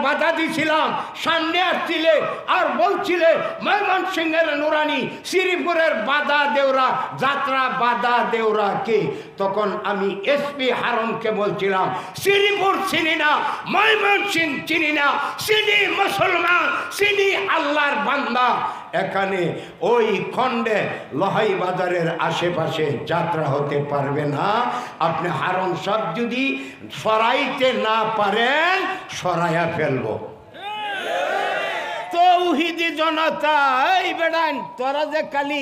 বাধা দিছিলাম, সামনে আসছিলে আর বলছিলে ময়মনসিংহের নুরানি শ্রীপুরের বাধা দেওরা যাত্রা বাধা দেওরা কে? তখন আমি এসপি হারুনকে বলছিলাম শ্রীপুর চিনি না, ময়মনসিংহ চিনি না, চিনি মুসলমান, চিনি আল্লাহর বান্দা। এখানে ওই খণ্ডে লোহাই বাজারের আশেপাশে যাত্রা হতে পারবে না। আপনি হারুন সাহেব যদি সরাইতে না পারেন সরাইয়া ফেলবো। তৌহিদি জনতা, এই বেড়ান তোরা যে খালি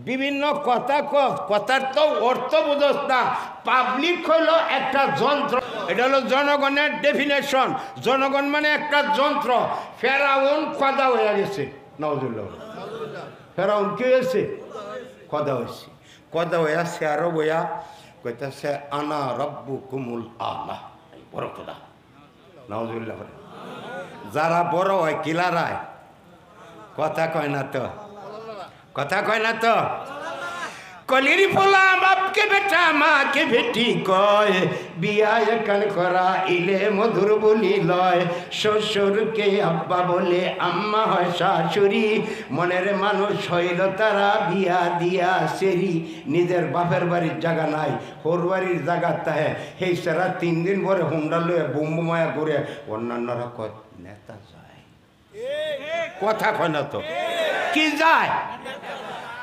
বিভিন্ন কথার তো অর্থ বুঝোস না। পাবলিক হলো একটা যন্ত্র, এটা হলো জনগণের ডেফিনেশন। জনগণ মানে একটা যন্ত্র। ফেরাউন খোদা হয়ে গেছে, নাউজুবিল্লাহ। ফেরাউন কি হয়েছে? খোদা হয়েছে। খোদা হয়ে আছে আরো বইয়া কইতাছে আনা রব্বুকুমুল আলা, বড় খোদা, নাউজুবিল্লাহ। যারা বড় হয় কিলারায় কথা কয় না তো, কথা কয় না তো। কলির ফোলা বাপকে বেটা মাকে ভেটি কয়, বিয়া এখান করা ইলে মধুর বলি লয়, শ্বশুরকে আব্বা বলে আম্মা হয় শাশুড়ি, মনের মানুষ হইল তারা বিয়া দিয়া সেরি, নিজের বাপের বাড়ির জায়গা নাই, হোর বাড়ির জায়গা তাহে, সেই সারা 3 দিন পরে হুন্ডা লয়ে বুম্বুমায়া করে অন্যান্যরা কয় নেতা যায়, কথা কয় না তো, কি যায়?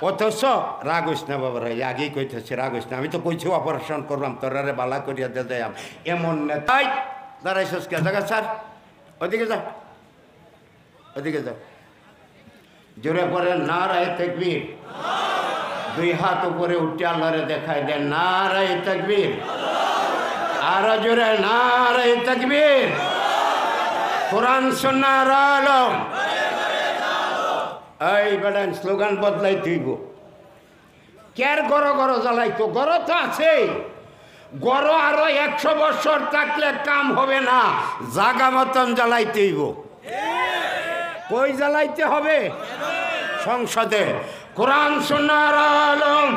অথচ রাগ হইস না বাবার, আগেই কইতেছে রাগ হইস না, আমি তো কইছি অপারেশন করলাম তোরারে বালা করিয়া দে দেয়াম, এমন নেতাই দাঁড়াইছস কে? জায়গা স্যার, ওদিকে যা, ওদিকে যা। জোরে পরে নারায়ে তাকবীর, 2 হাত উপরে উঠে আল্লাহরে দেখায় দেন নারায়ে তাকবীর, আর জোরে নারায়ে তাকবীর। কোরআন সুন্নাহর আলম, এই বেড়ান স্লোগান বদলাই তুইব। কের গড় গড় জ্বালাইতো? গড় তো আছে, গড় আরো 100 বছর থাকলে কাম হবে না, জাগা মতন জ্বালাইতেইব। কই জ্বালাইতে হবে? সংসদে। কোরআন সুন্নাহর আলম।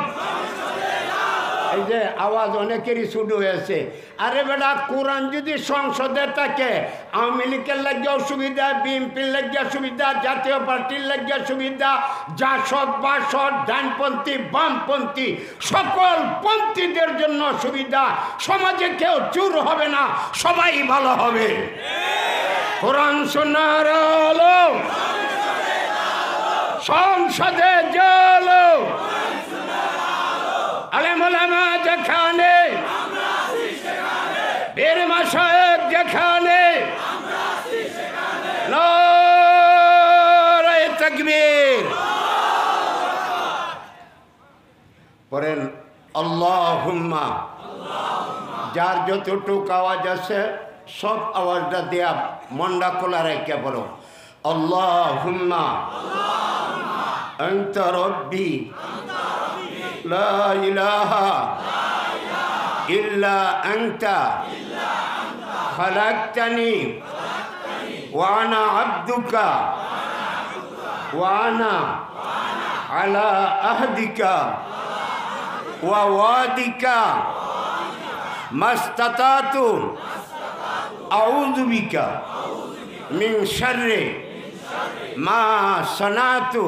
এই যে আওয়াজ অনেকেরই শুরু হয়েছে, আরে বেটা কোরআন যদি সংসদে থাকে, আওয়ামী লীগের লাগিয়া সুবিধা, বিএনপির লাগিয়া সুবিধা, জাতীয় পার্টির লাগিয়া সুবিধা, জাসদ বাসদ ডানপন্থী বামপন্থী সকল পন্থীদের জন্য সুবিধা। সমাজে কেউ চুর হবে না, সবাই ভালো হবে। কোরআন সুন্নাহর আলো, সংসদে চলো। আলেম ওলামা যেখানে, পীর মাশায়েখ যেখানে, নারায়ে তাকবীর। পড়েন আল্লাহুম্মা। যার যতটুকু আওয়াজ আছে সব আওয়াজটা দেয়া মনটা খোলা রেখে বলো আল্লাহুম্মা আনতা রব্বি লা ইলাহা ইল্লা আনতা খালাকতানি ওয়া আনা আবদুকা ওয়া আনা আলা আহদিকা ওয়া ওয়াদিকা মাস্তাতাতু আউযু বিকা মিন শাররি মা সানাতু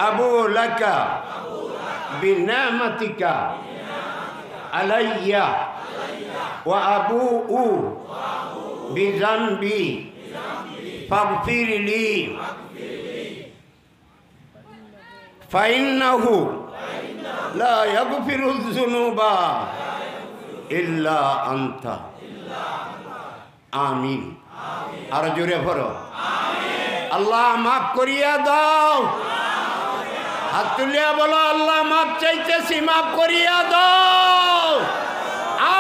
আবু লাকা বিনি'মাতিকা আলাইয়া ওয়া আবুউ বিযানবি ফাগফিরলি ফাইন্নাহু লা ইয়াগফিরুয যুনুবা ইল্লা আনতা। আমিন। আর জোরে পড়ো আমিন। আল্লাহ মাফ করিয়া দাও। হাত তুলিয়া বলো আল্লাহ মাফ চাইতেছি, মাফ করিয়া দাও।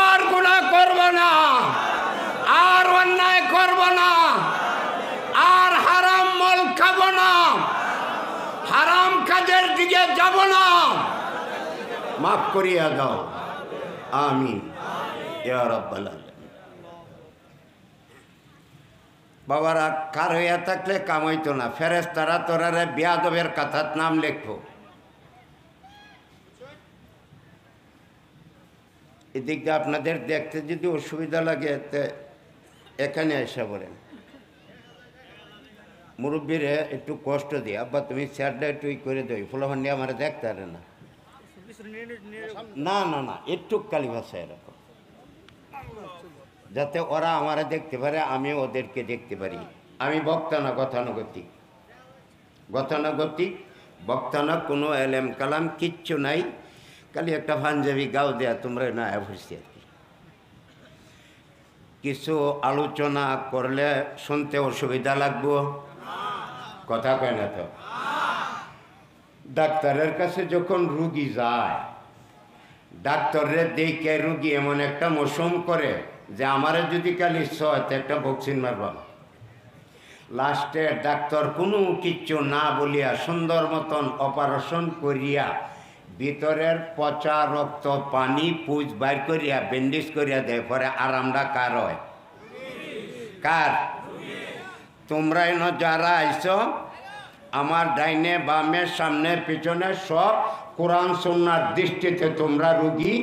আর গুনাহ করব না, আর অন্যায় করব না, আর হারাম মল খাব না, হারাম কাজের দিকে যাব না, মাফ করিয়া দাও। আমিন ইয়া রাব্বাল আলামিন। বাবারা কার হইয়া থাকলে কাম হইতো না, ফেরেশতারা তোরারে বেয়াদবের কথার নাম লেখো। এদিক দিয়ে আপনাদের দেখতে যদি অসুবিধা লাগে এখানে এসে বলেন। মুরব্বীরে একটু কষ্ট দিই, আব্বা তুমি চেয়ারটা একটু করে দেই, ফুলাফান নিয়ে আমার দেখতে পারে না। না না না, একটু কালী ভাষায় এরকম, যাতে ওরা আমারে দেখতে পারে, আমি ওদেরকে দেখতে পারি। আমি বক্তা না, গতানুগতিক। গতানুগতিক বক্তা না, কোনো এলেম কালাম কিচ্ছু নাই, খালি একটা পাঞ্জাবি গাও দেয়া তোমরা না এসছি আর কি। কিছু আলোচনা করলে শুনতে অসুবিধা লাগবো, কথা কয় না তো। ডাক্তারের কাছে যখন রুগী যায়, ডাক্তারের দেখে রুগী এমন একটা মৌসুম করে যে আমারে যদি কালি তো একটা ভ্যাকসিন মারবাম। লাস্টে ডাক্তার কোনো কিচ্ছু না বলিয়া সুন্দর মতন অপারেশন করিয়া ভিতরের পচা রক্ত পানি পুজ বাইর করিয়া ব্যান্ডেজ করিয়া দেয়, পরে আরামটা কার হয়? কার? তোমরা এন যারা আইছ, আমার ডাইনে বামে সামনে পিছনে সব কোরআন সুন্নাহর দৃষ্টিতে তোমরা রুগী।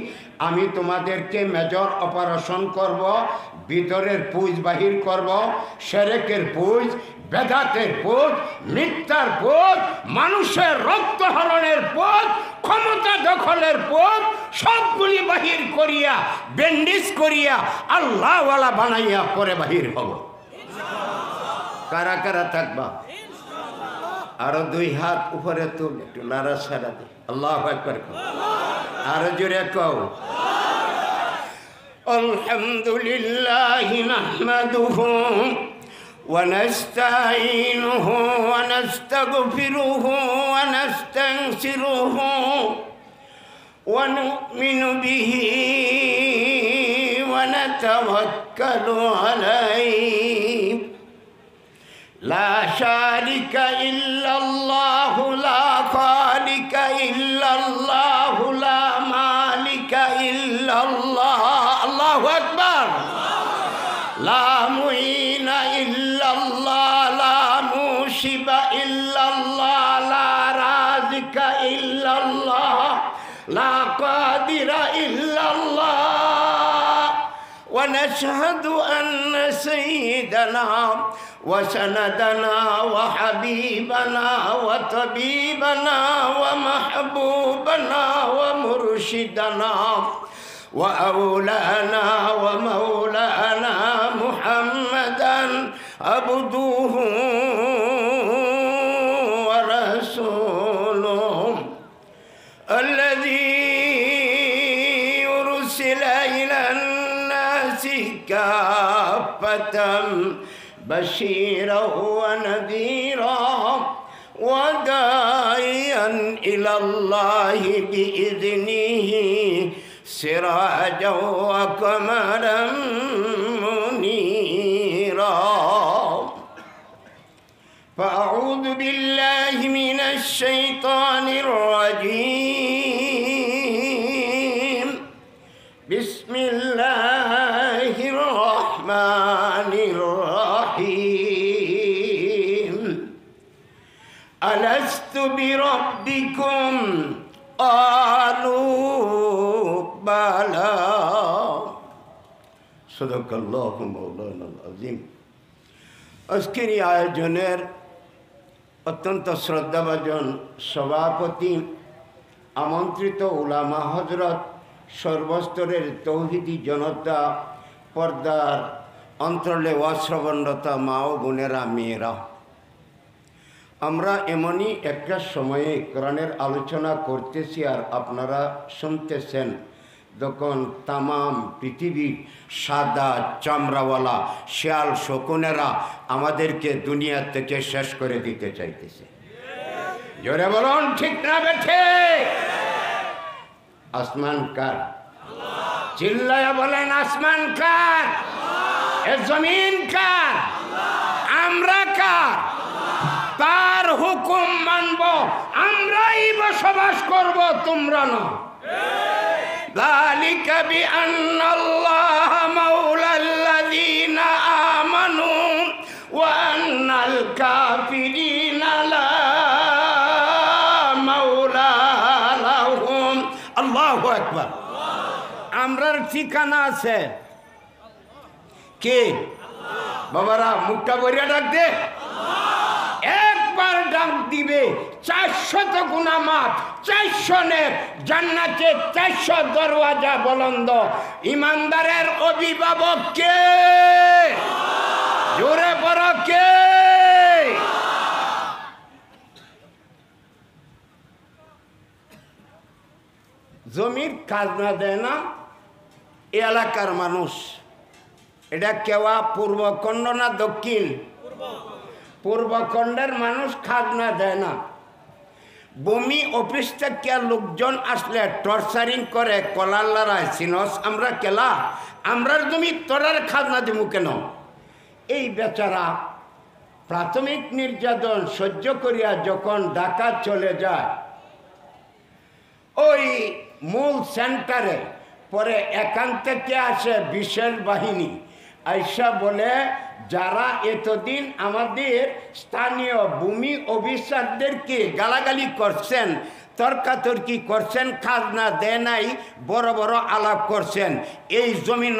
আমি তোমাদেরকে মেজর অপারেশন করব, ভিতরের পুজ বাহির করব, শিরকের পুজ, বেদাতের পুজ, মিথ্যার পুজ, মানুষের রক্ত হরণের পুজ, ক্ষমতা দখলের পুজ, সবগুলি বাহির করিয়া ব্যান্ডেজ করিয়া আল্লাহওয়ালা বানাইয়া পরে বাহির হব। কারা কারা থাকবা? আরো দুই হাত উপরে তুল, একটু লারা সারা দে, আল্লাহু আকবার। আরো জোরে কও, আলহামদুলিল্লাহি নাহমাদুহু ওয়া নাস্তাঈনুহু ওয়া নাস্তাগফিরুহু ওয়া নাস্তানসিরুহু ওয়া নু'মিনু বিহি ওয়া নাতাওয়াক্কালু আলাইহি لا شارك إلا الله لا خالق إلا الله لا مالك إلا الله الله أكبر لا معين إلا الله لا موشب إلا الله لا رازق إلا الله لا قادر إلا الله ونشهد أن سيدنا وسندنا وحبيبنا وطبيبنا ومحبوبنا ومرشدنا وأولانا ومولانا محمدا عبده ورسوله الذي أرسل إلى الناس كافة بشيرا ونذيرا وداعيا إلى الله بإذنه سراجا وقمرا منيرا فأعوذ بالله من الشيطان الرجيم بسم الله الرحمن الرحيم ألست بربكم قالوا بلى صدق الله مولانا العظيم আজকের এই আয়োজনের অত্যন্ত শ্রদ্ধাভাজন সভাপতি, আমন্ত্রিত উলামা হজরত, সর্বস্তরের তৌহিদি জনতা, পর্দার অন্তরলে অশ্রবণরতা মা ও বোনেরা, মেয়েরা, আমরা এমনই একটা সময়ে কোরআনের আলোচনা করতেছি আর আপনারা শুনতেছেন, যখন তামাম পৃথিবীর সাদা চামড়াওয়ালা শেয়াল শকুনেরা আমাদেরকে দুনিয়া থেকে শেষ করে দিতে চাইতেছে। জোরে বলুন ঠিক না বেঠে? আসমান কার? চিল্লায়া বলেন আসমান কার? এ জমিন কার? আমরা কার? তার হুকুম মানব, আমরাই বসবাস করব, তোমরা না। ذلك بأن الله مولى الذين آمنوا وأن الكافرين لا مولى لهم الله أكبر। আমরার ঠিকানা আছে কে? বাবারা মুখটা বইরা ডাক দে। একবার ডাক দিবে 400 গুণা মাপ, 400 নেক, জান্নাতে 400 দরওয়াজা বলন্দ। ইমানদারের অভিভাবক কে? জোরে বড় কে? জমির খাজনা দেয় না এ এলাকার মানুষ। এটা কেওয়া পূর্বখণ্ড না দক্ষিণ? পূর্বখণ্ডের মানুষ খাজনা দেয় না। ভূমি অফিস থেকে লোকজন আসলে টর্চারিং করে, কলার লড়াই সিনস আমরা কেলা আমরার জমি তোরার খাজনা দিব কেন? এই বেচারা প্রাথমিক নির্যাতন সহ্য করিয়া যখন ঢাকা চলে যায় ওই মূল সেন্টারে, পরে এখান থেকে আসে বিশেষ বাহিনী আইসা বলে যারা এতদিন আমাদের স্থানীয় ভূমি অফিসারদেরকে গালাগালি করছেন, তর্কাতর্কি করছেন, খাজনা দেয় নাই, বড় বড় আলাপ করছেন, এই জমিন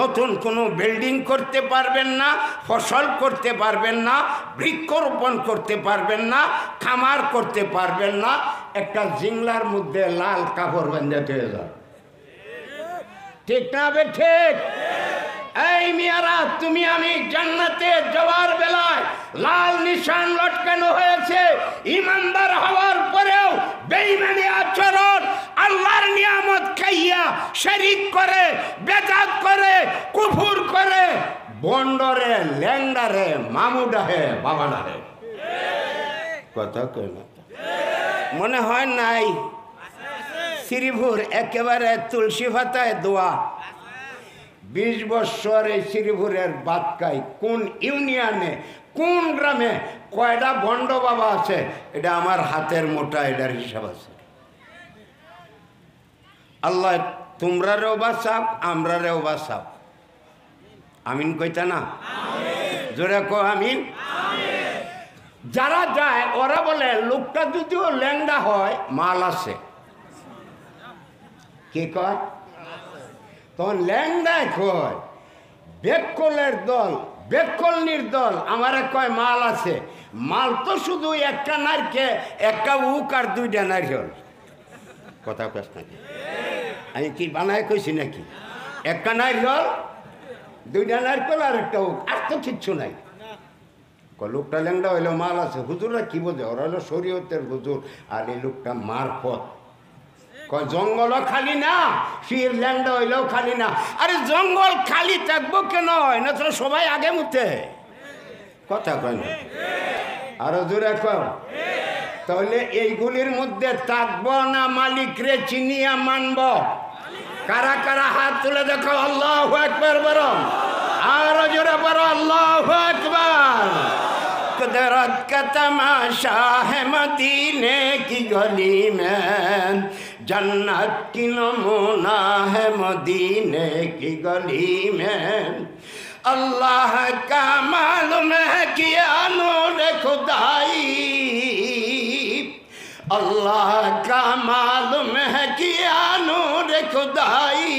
নতুন কোনো বিল্ডিং করতে পারবেন না, ফসল করতে পারবেন না, বৃক্ষরোপণ করতে পারবেন না, খামার করতে পারবেন না, একটা জিংলার মধ্যে লাল কাপড় বেঁধে হয়ে যাবে। ঠিক না বে ঠিক? এই মিয়ারা, তুমি আমি জান্নাতে যাওয়ার বেলায় লাল নিশান লটকানো হয়েছে। ইমানদার হওয়ার পরেও বেঈমানি আচরণ, আল্লাহর নিয়ামত খাইয়া শরীক করে, বেদাত করে, কুফর করে, বন্ডরে, ল্যাংডারে, মামুডাহে, বাবাডাহে। কথা কই না? মনে হয় নাই? শ্রীপুর একেবারে তুলসী পাতায় দোয়া। 20 বছর এই শ্রীপুরের বাদকাই কোন ইউনিয়নে, কোন গ্রামে কয়টা বন্ড বাবা আছে, এটা আমার হাতের মোটা, এটার হিসাব আছে। আল্লাহ তোমরারেও বাঁচাও, আমরারেও বাঁচাও। আমিন কইতা না? জোরে কো আমিন। যারা যায় ওরা বলে লোকটা যদিও ল্যাংডা হয় মাল আছে। কি কয়? তখন ল্যাংডায় কয় বেকলের দল, বেকলনির দল আমারে কয় মাল আছে। মাল তো শুধু একটা নারকে, একটা উক আর 2টা নারকেল। কথা কস নাকি? আমি কি বানায় কইছি নাকি? একটা নারকেল, 2টা নারকেল আর একটা উক, আর তো কিচ্ছু নাই। লোকটা ল্যাংডা হইলেও মাল আছে। হুজুররা কি বোঝে? ওরা হলো শরীয়তের হুজুর, আর এই লোকটা মারফত। জঙ্গল খালি না, ফির ল্যাংডা হইলেও খালি না। আরে জঙ্গল খালি থাকবো কেন? না তো সবাই আগে মুতে। কথা কয় না? আরো জোরে কও। তাহলে এইগুলির মধ্যে থাকবো না মালিক রে চিনিয়া মানব? কারা কারা হাত তুলে দেখো, আল্লাহু আকবার বলো। আরো জোরে বলো, আল্লাহু আকবার। कुदरत का तमाशा है मदीने की गली में, जन्नत की नमूना है मदीने की गली में। अल्लाह का मालूम है किया नूर खुदाई, अल्लाह का मालूम है किया नूर खुदाई।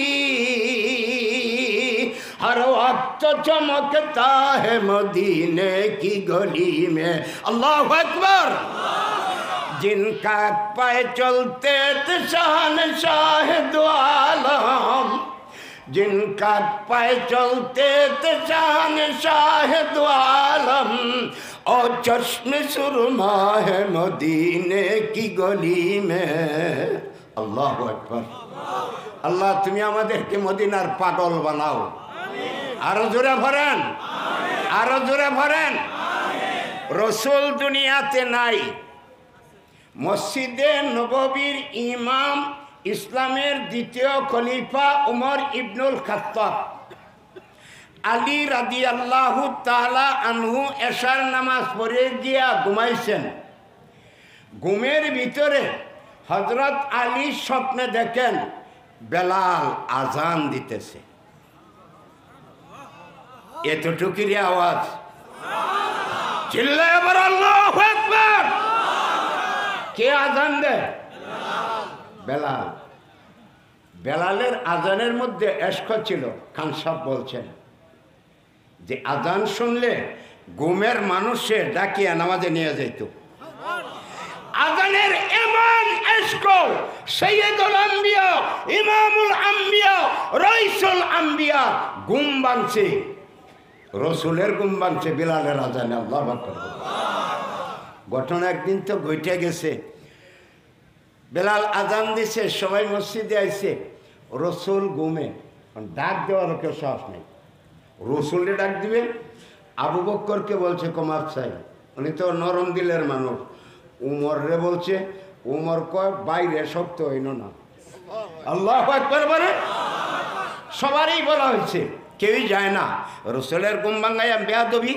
हर वक्त चमकता है मदीने की गली में। अल्लाह अकबर। जिनका पाए चलते थे शहंशाह दो आलम, जिनका पाए चलते थे शहंशाह दो आलम, और चश्मे सुरमा है मदीने की गली में। अल्लाह अकबर। अल्लाह तुम्हें আমাদেরকে মদিনার পাগল বানাও। আরো জোরে ভরেন, আরো জোরে ভরেন। রসুল দুনিয়াতে নাই। মসজিদে নববীর ইমাম, ইসলামের দ্বিতীয় খলিফা উমর ইবনুল খাত্তাব, আলী রাদিয়াল্লাহু তাআলা আনহু এশার নামাজ পড়ে গিয়া ঘুমাইছেন। ঘুমের ভিতরে হযরত আলী স্বপ্নে দেখেন বেলাল আজান দিতেছে। এতটুকুরই আওয়াজ, চিল্লায়ে বলো আল্লাহু আকবার। কে আজান দেয়? বেলাল। বেলালের আজানের মধ্যে এশক ছিল। খান সাহেব বলছেন যে আজান শুনলে ঘুমের মানুষে ডাকিয়া নামাজে নিয়ে যাইত। আজানের এমন ইশক, সৈয়দুল আম্বিয়া, ইমামুল আম্বিয়া, রাইসুল আম্বিয়া ঘুম ভাঙছে, রসুলের ঘুম ভাঙছে বিলালের আজানে। আল্লাহু আকবার। ঘটনা একদিন তো ঘটে গেছে, বেলাল আজান দিছে, সবাই মসজিদে আইছে, রসুল ঘুমে, ডাক দেওয়ার কেউ সাহস নেই। রসুলকে ডাক দিবে, আবু বক্করকে বলছে কমাপ চাই, উনি তো নরম দিলের মানুষ। উমররে বলছে, উমর কয় বাইরে শক্ত হইল না। আল্লাহু আকবার বলে সবারই বলা হয়েছে, কেউই যায় না। রসুলের ঘুম ভাঙাইয়া বেয়াদবি।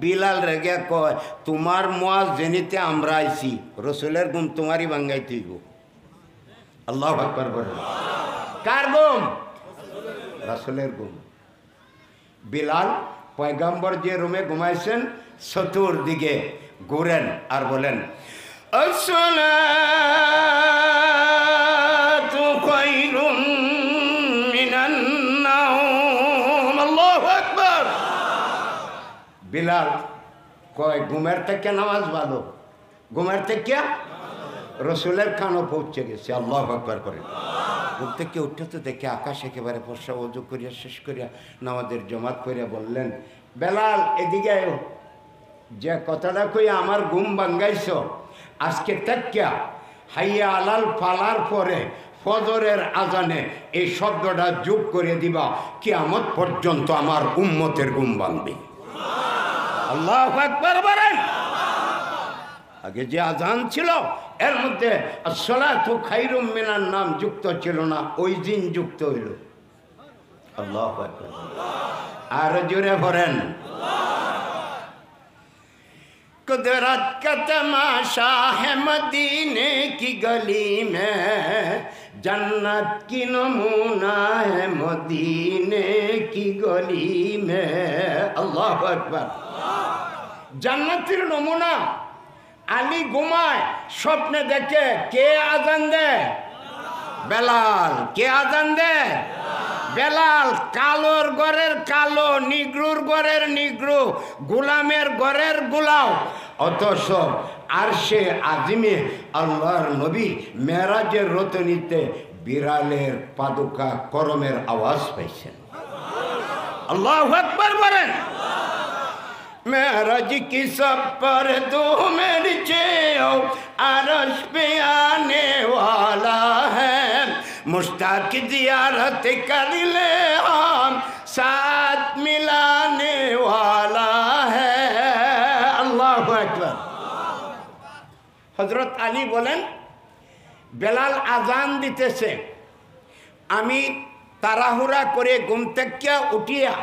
বিলাল রেগে কয়, তোমার মুয়াজ্জিনিতে আমরা আইছি, রসুলের ঘুম তোমারই ভাঙ্গাইতে হইব। আল্লাহু আকবার বলে। কার ঘুম? রসুলের ঘুম। বিলাল পয়গম্বর যে রুমে ঘুমাইছেন চতুর্দিকে ঘুরেন আর বলেন, আসসালাতু খায়রুম মিনান নাওম। আল্লাহু আকবার। বিলাল কয়, ঘুমের থেকে নামাজ ভালো, ঘুমের থেকে রসুলের কানও পৌঁছে গেছে। আল্লাহু আকবার করে ঘুম থেকে উঠে তো দেখে আকাশ একেবারে ফর্সা, ওযু করিয়া শেষ করিয়া নামাজের জমাত করিয়া বললেন, বেলাল এদিকে আয়ো, যে কথাটা কইয়া আমার ঘুম ভাঙ্গাইছ, আজকে তাকিয়া হাইয়া আলাল ফালার পরে ফজরের আজানে এই শব্দটা যোগ করে দিবা, কিয়ামত পর্যন্ত আমার উম্মতের ঘুম ভাঙবে। আল্লাহু আকবার বলেন। আগে যে আজান ছিল এর মধ্যে আসসালাতু খায়রুম মিনান নাম যুক্ত ছিল না, ওই দিন যুক্ত হইল। আল্লাহু আকবার। আর জোরে পড়েন, कुदरत का तमाशा है मदीने की गली में, जन्नत की नमूना है मदीने की गली में। अल्लाह अकबर। জান্নাতের নমুনা। আলী ঘুমায়, স্বপ্নে দেখে কে আজান দেয়? বেলাল। কে আজান দেয়? বেলাল। কালোর ঘরের কালো, নিগ্রুর ঘরের নিগ্রু, গোলামের ঘরের গোলাম। অথচ আরশে আজিমে আল্লাহর নবী মেরাজের রতনীতে বিড়ালের পাদুকা করমের আওয়াজ পাইছেন। আল্লাহু আকবার বলেন। मेराज की सफर दो मेरे चेओ अरश पे आने वाला है, मुश्ताक जियारत कर ले हम साथ मिलाने वाला है। अल्लाहु अकबर। हजरत আলী বলেন, বেলাল আজান দিতেছে, আমি তাড়াহুড়া করে ঘুম থেকে উঠিয়া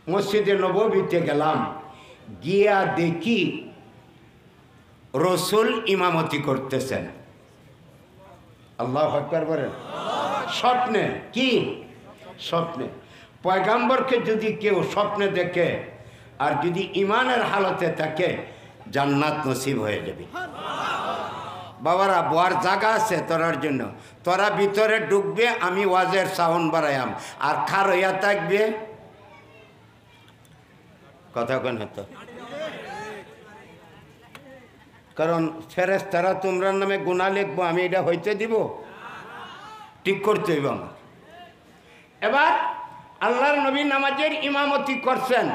মসজিদে নববীতে গেলাম, গিয়া দেখি রসুল ইমামতি করতেছেন। আল্লাহু আকবার বলেন। স্বপ্নে। কি স্বপ্নে? পয়গম্বরকে যদি কেউ স্বপ্নে দেখে আর যদি ইমানের হালতে থাকে, জান্নাত নসিব হয়ে যাবে। বাবারা, বোয়ার জায়গা আছে তোরার জন্য, তোরা ভিতরে ঢুকবে, আমি ওয়াজের সাউন্ড বাড়াইয়াম, আর খার হইয়া থাকবে কথা কোন হতো, কারণ ফেরেশতারা তোমরা নামে গুনাহ লিখবো, আমি এটা হইতে দিব? ঠিক করতে হইব আমার। এবার আল্লাহর নবী নামাজের ইমামতি করছেন,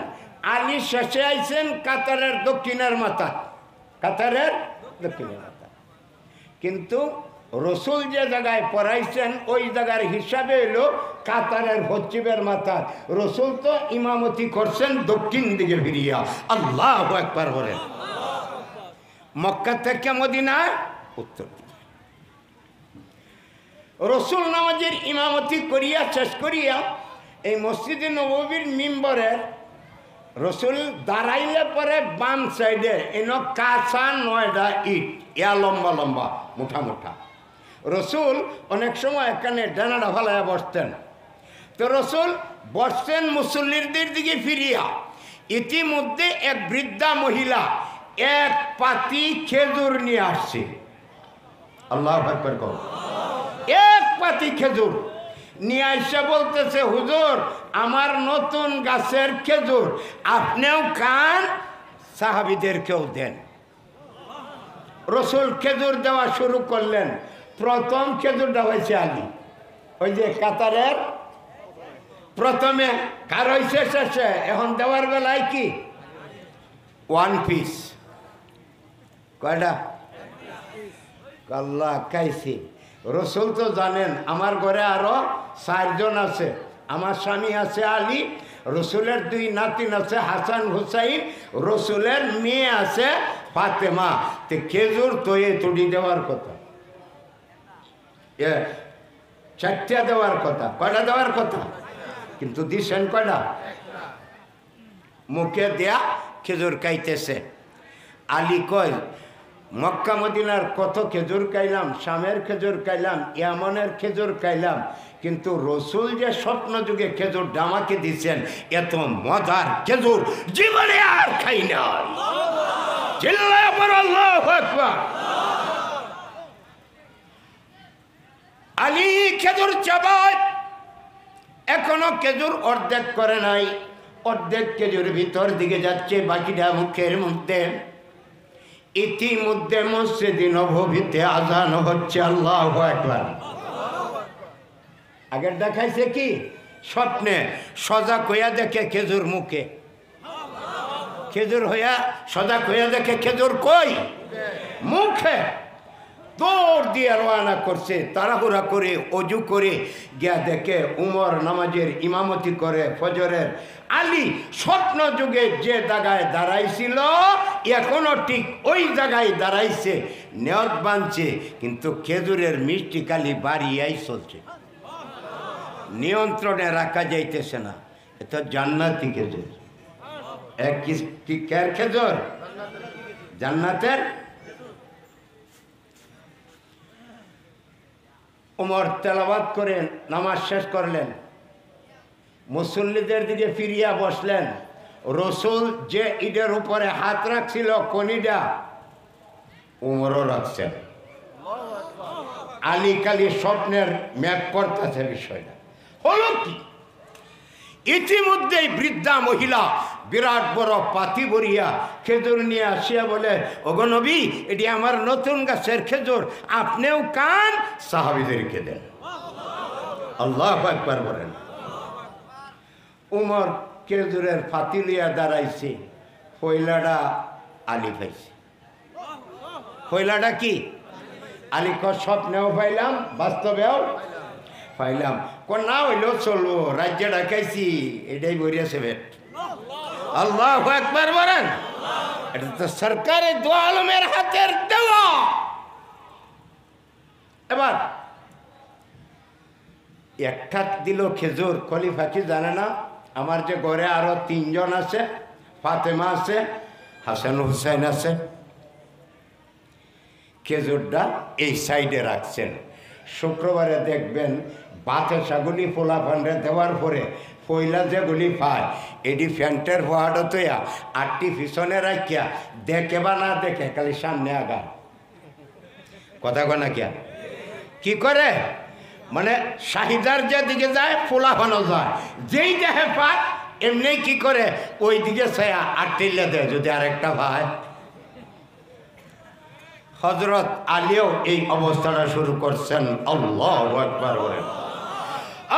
আলী শেষে আইছেন কাতারের দক্ষিণের মাথা, কাতারের দক্ষিণের মাথা। কিন্তু রসুল যে জায়গায় পড়াইছেন ওই জায়গার হিসাবে হলো কাতারের পশ্চিমের মাথা। রসুল তো ইমামতি করছেন দক্ষিণ দিকে ফিরিয়া। আল্লাহু আকবার বলেন। মক্কা থেকে মদিনা উত্তর দিকে। রসুল নামাজের ইমামতি করিয়া শেষ করিয়া এই মসজিদে নববীর মিম্বরের রসুল দাঁড়াইলে পরে বাম সাইডে এন কাঁচা 9টা ইট, ইয়া লম্বা লম্বা মোটা মোটা। রসুল অনেক সময় এখানে ডানাটা ফালাইয়া বসতেন। তো রসুল বসছেন মুসল্লিদের দিকে ফিরিয়া, ইতিমধ্যে এক বৃদ্ধা মহিলা এক পাতি খেজুর নিয়ে আসছে। আল্লাহু আকবার কর। এক পাতি খেজুর নিয়ে আসছে, বলতেছে, হুজুর আমার নতুন গাছের খেজুর, আপনিও খান, সাহাবীদেরকেও দেন। রসুল খেজুর দেওয়া শুরু করলেন। প্রথম খেজুরটা হয়েছে আলী, ওই যে কাতারের প্রথমে। কার হয়েছে শেষে? এখন দেওয়ার বেলায় কি 1 পিস? কয়টা? আল্লাহ খাইছি। রসুল তো জানেন আমার ঘরে আরো 4 জন আছে। আমার স্বামী আছে আলী, রসুলের 2 নাতিন আছে হাসান হুসাইন, রসুলের মেয়ে আছে ফাতেমা। তো খেজুর তো তুড়ি দেওয়ার কথা, 4টা দেওয়ার কথা। কয়টা দেওয়ার কথা? কিন্তু দিছেন কয়টা? মুখে দেয়া খেজুর খাইতেছে। আলী কয়, মক্কা মদিনার কত খেজুর খাইলাম, শামের খেজুর খাইলাম, ইয়ামনের খেজুর খাইলাম, কিন্তু রসুল যে স্বপ্ন যুগে খেজুর আমাকে দিচ্ছেন, এত মজার খেজুর জীবনে আর খাই না। চিল্লায় পড়ো আল্লাহু আকবার। আলী খেজুর চাবায়, এখনো খেজুর অর্ধেক করে নাই, অর্ধেক খেজুর ভিতর দিকে যাচ্ছে, বাকিটা মুখের মধ্যে। ইতিমধ্যে মসজিদে নববীতে আজান হচ্ছে, আল্লাহু আকবার। আগের দেখাইছে কি স্বপ্নে, সজাগ হইয়া দেখে খেজুর মুখে, খেজুর হইয়া সজাগ হইয়া দেখে খেজুর কই? মুখে। দৌড় দিয়ে রওনা করছে, তাড়াহুড়া করে অজু করে গিয়া দেখে উমর নামাজের ইমামতি করে ফজরের। আলী স্বপ্ন যুগে যে জায়গায় দাঁড়াইছিল এখনো ঠিক ওই জায়গায় দাঁড়াইছে, নিয়ত বাঁধছে, কিন্তু খেজুরের মিষ্টি কালি বাড়িয়াই চলছে, নিয়ন্ত্রণে রাখা যাইতেছে না। এটা জান্নাতি খেজুর। এক কি খেজুর? জান্নাতের। ওমর তেলাওয়াত করে নামাজ শেষ করলেন, মুসল্লিদের দিকে ফিরিয়া বসলেন। রসুল যে ইটের উপরে হাত রাখছিল কনিডা, ওমরও রাখছেন। আলী কালী স্বপ্নের ম্যাপ করতেছে বিষয়টা। হলো কি? ইতিমধ্যেই বৃদ্ধা মহিলা বিরাট বড় পাতি ভরিয়া খেজুর নিয়ে আসিয়া বলে, ওগো নবী, এটি আমার নতুন গাছের খেজুর, আপনিও কান, সাহাবীদেরকে দেন। আল্লাহু আকবার বলেন। উমর খেজুরের ফাতি লিয়া দাঁড়াইছে, পয়লাটা আলী পাইছে। পয়লাটা কি? আলী স্বপ্নেও পাইলাম, বাস্তবেও পাইলাম। না হইলেও চলবো, রাজ্যে ডাকাইছি, এটাই বরিয়াছে বেট। আল্লাহু আকবার বলেন। এটা তো সরকারের দু আলমের হাতের দেওয়া। এবার একটা দিল খেজুর, খলিফা কি জানে না আমার যে ঘরে আরো 3 জন আছে, ফাতেমা আছে, হাসান হুসাইন আছে। খেজুরটা এই সাইডে রাখছেন। শুক্রবারে দেখবেন বাতাসাগুলি পোলা ফান্ডে দেওয়ার পরে পয়লা যেগুলি পায়, এটি ফ্যান্টের ফোয়াটা তৈয়া 8টি পিছনে রাখিয়া দেখে বা না দেখে খালি সামনে আগা কথা কনা কিয়া কি করে, মানে শাহিদার যেদিকে যায় পোলা ফানো যায়, যেই দেখে পায় এমনি কি করে ওই দিকে ছায়া 8টিলে দেয় যদি আরেকটা ভাই। হযরত আলীও এই অবস্থাটা শুরু করছেন। আল্লাহু আকবার বলেন।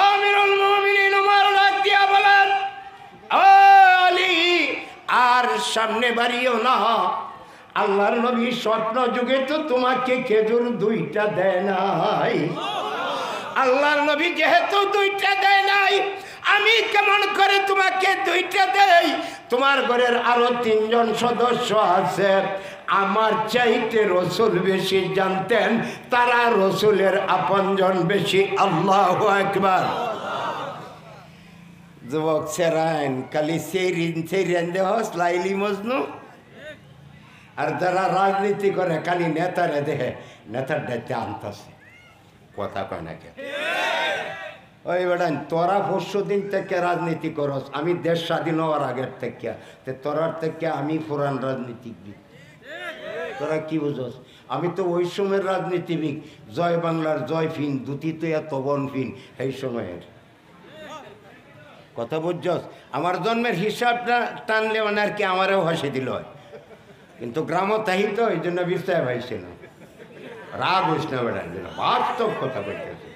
আমিরুল মুমিনিন ওমর ডাক দিয়া বলেন, ও আলী, আর সামনে বাড়িও না। আল্লাহর নবী স্বপ্ন যুগে তো তোমাকে খেজুর 2টা দেয় নাই। আল্লাহর নবী যেহেতু 2টা দেয় নাই, আমি কেমন করে তোমাকে 2টা দেই? তোমার ঘরের আরো 3 জন সদস্য আছে, আমার চাইতে রসুল বেশি জানতেন, তারা রসুলের আপনজন বেশি। আল্লাহু আকবার। যুবক সেরাইন খালি সেইরিন দেহস লাইলি মজনু, আর যারা রাজনীতি করে খালি নেতারে দেখে নেতার দায়িত্বে আনতেছে, কথা কয় না কে? ওই বেড়ান তোরা 400 দিন থেকে রাজনীতি করস, আমি দেশ স্বাধীন হওয়ার আগের থেকে, তোরার থেকে আমি পুরান রাজনীতিবিদ। তোরা কি বুঝস? আমি তো ওই সময়ের রাজনীতিবিদ, জয় বাংলার জয় ফিন, দুটি তো এত বন ফিন, এই সময়ের কথা বুঝছস? আমার জন্মের হিসাবটা টানলে মানে আর কি আমারও হাসি দিল হয়, কিন্তু গ্রামও তাই তো এই জন্য বিশ্বাস হয়েছিল রাগ হইস না বেড়ার জন্য বাস্তব কথা বলতেছে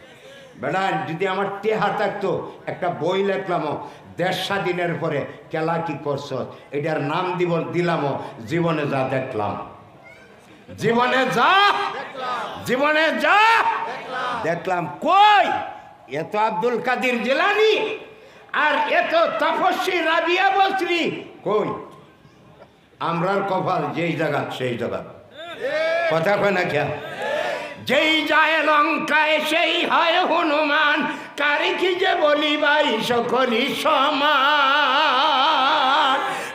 বেড়া যদি আমার টেহা থাকতো একটা বই লেখলামও দেশ স্বাধীনের পরে কেলা কি করছ এটার নাম দিলামও জীবনে যা দেখলাম জীবনে যা দেখলাম কই এত আব্দুল কাদের জিলানী আর এত তপস্বী রাবিয়া বসরি কই আমরার কপাল যেই জায়গা সেই জায়গা কথা কয় না খেয়া যেই যায় লঙ্কায় সেই হয় হনুমান কারি কি যে বলি ভাই সকলি সমান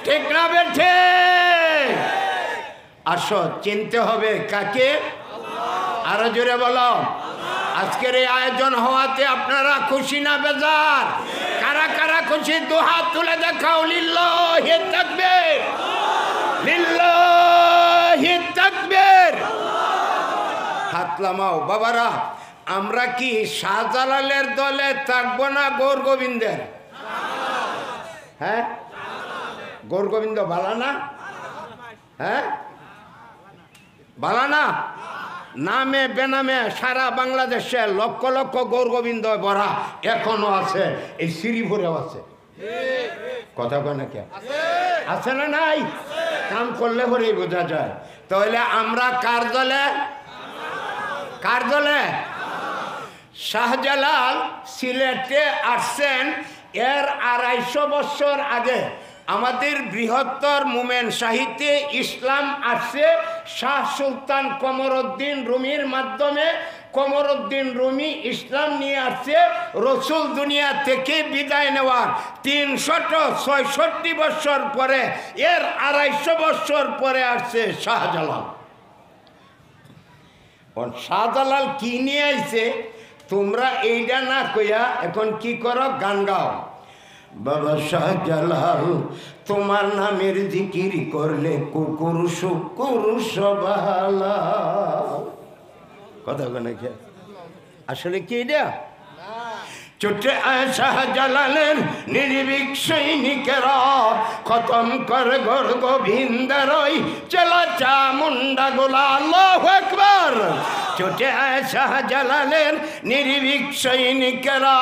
ঠিক না বেঠে আসো চিনতে হবে কাকে আরো জোরে বলো আজকের এই আয়োজন হওয়াতে আপনারা খুশি না বেজার কারা কারা খুশি দুহাত তুলে দেখাও লিল্লাহি তাকবীর লিল্লাহি তাকবীর হাত লামাও বাবারা আমরা কি শাহজালালের দলে থাকবো না গৌর গোবিন্দের হ্যাঁ গৌর গোবিন্দ বালানা হ্যাঁ বালানা নামে বেনামে সারা বাংলাদেশে লক্ষ লক্ষ গৌর গোবিন্দ ভরা এখনো আছে এই শ্রীপুরেও আছে কথা কয় না কে আছে না নাই কাম করলে পরেই বোঝা যায় তাহলে আমরা কার দলে শাহজালাল সিলেটে আসছেন এর 250 বছর আগে আমাদের বৃহত্তর মোমেন সাহিত্যে ইসলাম আসছে শাহ সুলতান কমরউদ্দিন রুমির মাধ্যমে কমরউদ্দিন রুমি ইসলাম নিয়ে আসছে রসুল দুনিয়া থেকে বিদায় নেওয়ার 366 বছর পরে এর 250 বছর পরে আসছে শাহজালাল শাহজালাল কি নিয়ে আইছে তোমরা এইটা না কইয়া এখন কি করো গান গাও বাবা শাহজালাল তোমার নামের জিকির করলে কুকুর শুকুর সবালা কথা বলে কে আসলে কি এটা চোটে শাহজালালের নির্ভীক সৈনিকেরা খতম কর গর গোবিন্দারই চেলা চামুন্ডা গোলা আল্লাহু আকবার চোটে শাহজালালের নির্ভীক সৈনিকেরা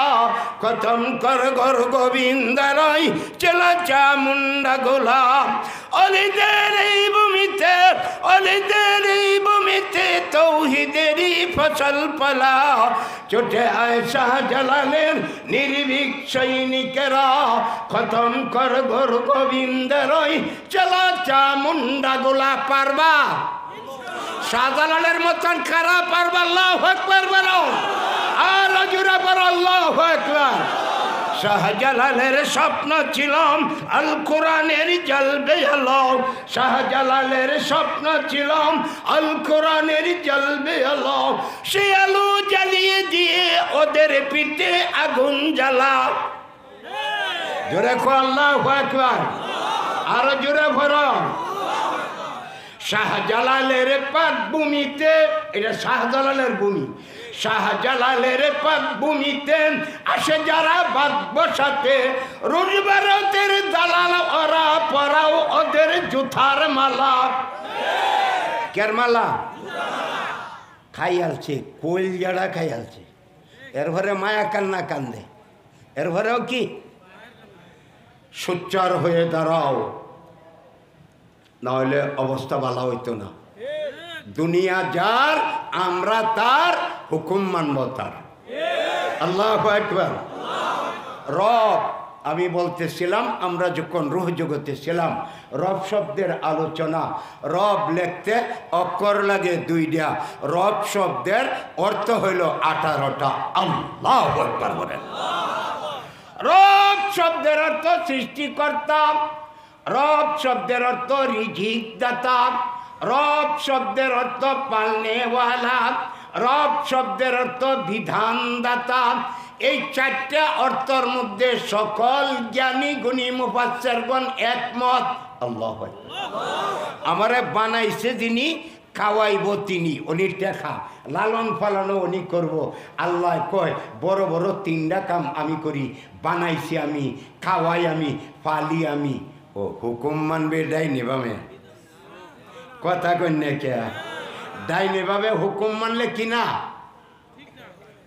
খতম কর গর গোবিন্দারই চেলা চামুন্ডা গোলা অলিদের এই ভূমিতে তৌহিদেরই ফসল ফলা চোটে শাহজালালের নির্ভীক সৈনিকেরা খতম কর গর গোবিন্দেরই চেলা চামুন্ডা গোলা পারবা শাহজালালের মতন কারা পারবা আল্লাহু আকবার বলো আর জোরে বলো আল্লাহু আকবার শাহজালালের স্বপ্ন ছিল আল কোরআনের জলবে আলো শাহজালালের স্বপ্ন ছিল আল কোরআনের জলবে আলো সে আলো জ্বালিয়ে দিয়ে ওদের পিঠে আগুন জ্বালা জোরে কো আল্লাহু আকবার আর জোরে ভরো শাহজালালের পাক ভূমিতে এটা শাহজালালের ভূমি শাহজালালের পাক ভূমিতে আসে যারা বাদ বসাতে রুশ ভারতের দালাল ওরা পরাও ওদের জুথার মালা কের মালা খাই আলছে কোল জাড়া খাই আলছে এর ঘরে মায়া কান্না কান্দে এর ঘরেও কি সোচ্চার হয়ে দাঁড়াও নাহলে অবস্থা ভালো হইতো না দুনিয়া যার আমরা তার হুকুম মানব তার আল্লাহু আকবার রব আমি বলতেছিলাম আমরা যখন রূহ জগতে ছিলাম রব শব্দের আলোচনা রব লিখতে অক্ষর লাগে 2টা রব শব্দের অর্থ হইল 18টা আল্লাহু আকবার বলেন রব শব্দের অর্থ সৃষ্টিকর্তা রব শব্দের অর্থ রিজিক দাতা রব শব্দের অর্থ পালনেওয়ালা রব শব্দের অর্থ বিধানদাতা এই 4টা অর্থের মধ্যে সকল জ্ঞানী গুণী মুফাসসিরগণ একমত আল্লাহু আকবার আমারে বানাইছে যিনি খাওয়াইব তিনি উনি টেকা লালন পালনও উনি করব আল্লাহ কয় বড় বড় 3টা কাম আমি করি বানাইছি আমি খাওয়াই আমি পালি আমি ও হুকুম মানবে এটাই নেবামে কথা কন্যা কে ডাইনে ভাবে হুকুম মানলে কিনা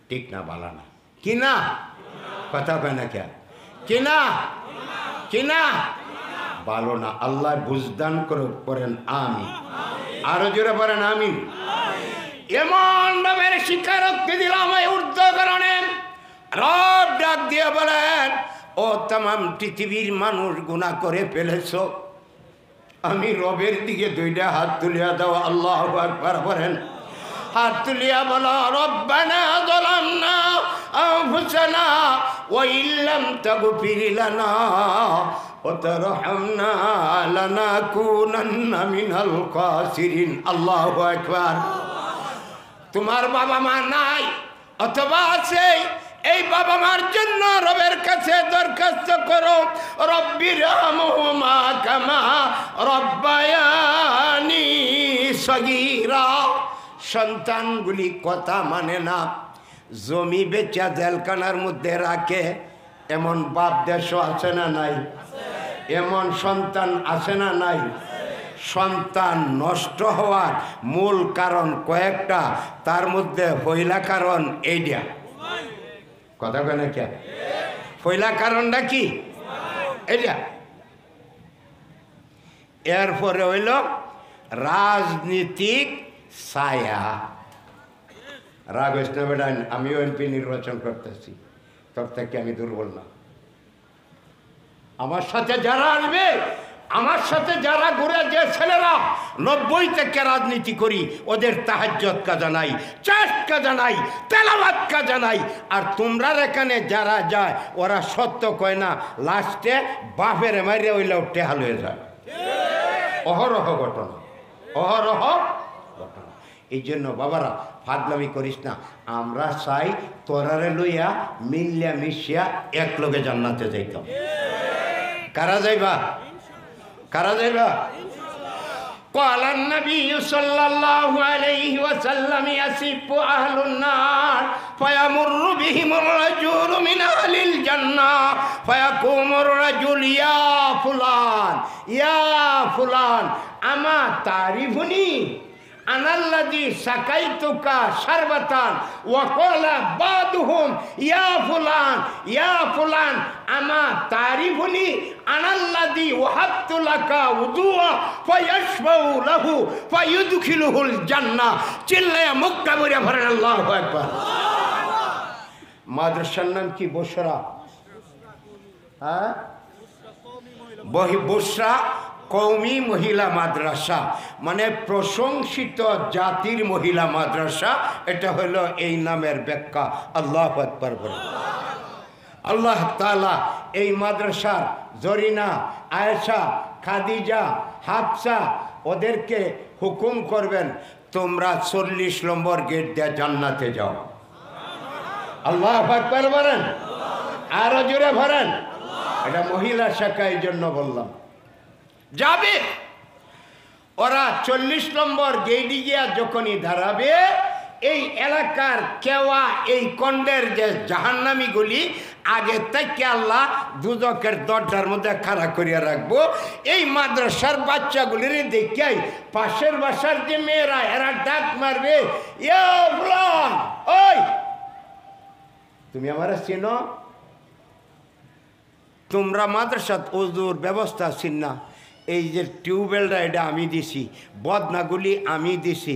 ঠিক না বালা না কিনা কথা কয় না কে কিনা কিনা ভালো না। আল্লাহ বুঝদান করেন আমিন। আরো জোরে বলেন আমিন। এমন ভাবের স্বীকারোক্তি দিলাম এই ঊর্ধ্বকরণে রব ডাক দিয়ে বলেন, ও তামাম পৃথিবীর মানুষ গুনাহ করে ফেলেছ, আমি রবের দিকে দুইটা হাত তুলিয়া দাও। আল্লাহু আকবার বলেন। হাত তুলিয়া বলো, রব্বানা যালামনা আনফুসানা ওয়া ইল্লাম তাগফির লানা ওয়া তারহামনা লানাকুনান্না মিনাল খাসিরিন। আল্লাহু আকবার। তোমার বাবা মা নাই অথবা আছে, এই বাবা মার জন্য রবের কাছে দরখাস্ত করো, রব্বিরহামহুমা কামা রব্বায়ানি সগীরা। সন্তানগুলি কথা মানে না, জমি বেচা জেলখানার মধ্যে রাখে, এমন বাপ দেশও আছে না নাই? এমন সন্তান আছে না নাই? সন্তান নষ্ট হওয়ার মূল কারণ কয়েকটা, তার মধ্যে পয়লা কারণ এইটা। কথা কেন কে পয়লা কারণটা কি এটা? এরপরে হইল রাজনীতিক ছায়া। রাগ হইস না বেটা, আমিও এমপি নির্বাচন করতেছি, তোর থেকে আমি দুর্বল না। আমার সাথে যারা আসবে, আমার সাথে যারা ঘুরে, যে ছেলেরা 90 থেকে রাজনীতি করি, ওদের তাহাজ্জুদ কাজা নাই, চাষ্ট কাজা নাই, তেলাওয়াত কাজা নাই। আর তোমরা এখানে যারা যায় ওরা সত্য কয় না, লাস্টে বাপের মারিয়ে ওইলে টেহাল হয়ে যায়। অহরহ ঘটনা, অহরহ ঘটনা। এই জন্য বাবারা ফাদলামি করিস না। আমরা চাই তোরারে লইয়া মিল্লা মিশিয়া এক লোকে জান্নাতে যাইতাম। কারা যাইবা? কারা যাইবা? قال النبي صلى الله عليه وسلم يسب أهل النار فيمر بهم الرجل من أهل الجنة فيقوم الرجل يا فلان يا فلان أما تعرفني أنا الذي سقيتك شربة وقال بعضهم يا فلان يا فلان أما تعرفني أنا الذي وهبت لك وضوءا فيشفع له فيدخله الجنة চিল্লায়া মুক্তা বলে পড়েন আল্লাহু আকবার। মাদ্রাসার নাম কি? বসরা। হ্যাঁ, বসরা কওমি মহিলা মাদ্রাসা, মানে প্রশংসিত জাতির মহিলা মাদ্রাসা। এটা হলো এই নামের ব্যাখ্যা। আল্লাহু আকবার বলেন। আল্লাহ তাআলা এই মাদ্রাসার জরিনা, আয়েশা, খাদিজা, হাফসা ওদেরকে হুকুম করবেন, তোমরা 40 নম্বর গেট দিয়ে জান্নাতে যাও। আল্লাহু আকবার বলেন। আরো জোরে বলেন। এটা মহিলা শাখা, এই জন্য বললাম যাবে। ওরা 40 নম্বর গেটে গিয়া যখনই দাঁড়াবে, এই এলাকার কেওয়া, এই কন্ডের যে জাহান্নামীগুলি আগে থেকে আল্লাহ দুজকের দরজার মধ্যে খাড়া করিয়া রাখবো। এই মাদ্রাসার বাচ্চাগুলির দেখাই পাশের বাসার যে মেয়েরা, এরা ডাক মারবে, ইয়া ফুলান, ওই তুমি আমার চিনো? তোমরা মাদ্রাসাত ওজুর ব্যবস্থা ছিল না, এই যে টিউবওয়েলটা এটা আমি দিছি, বদনাগুলি আমি দিছি,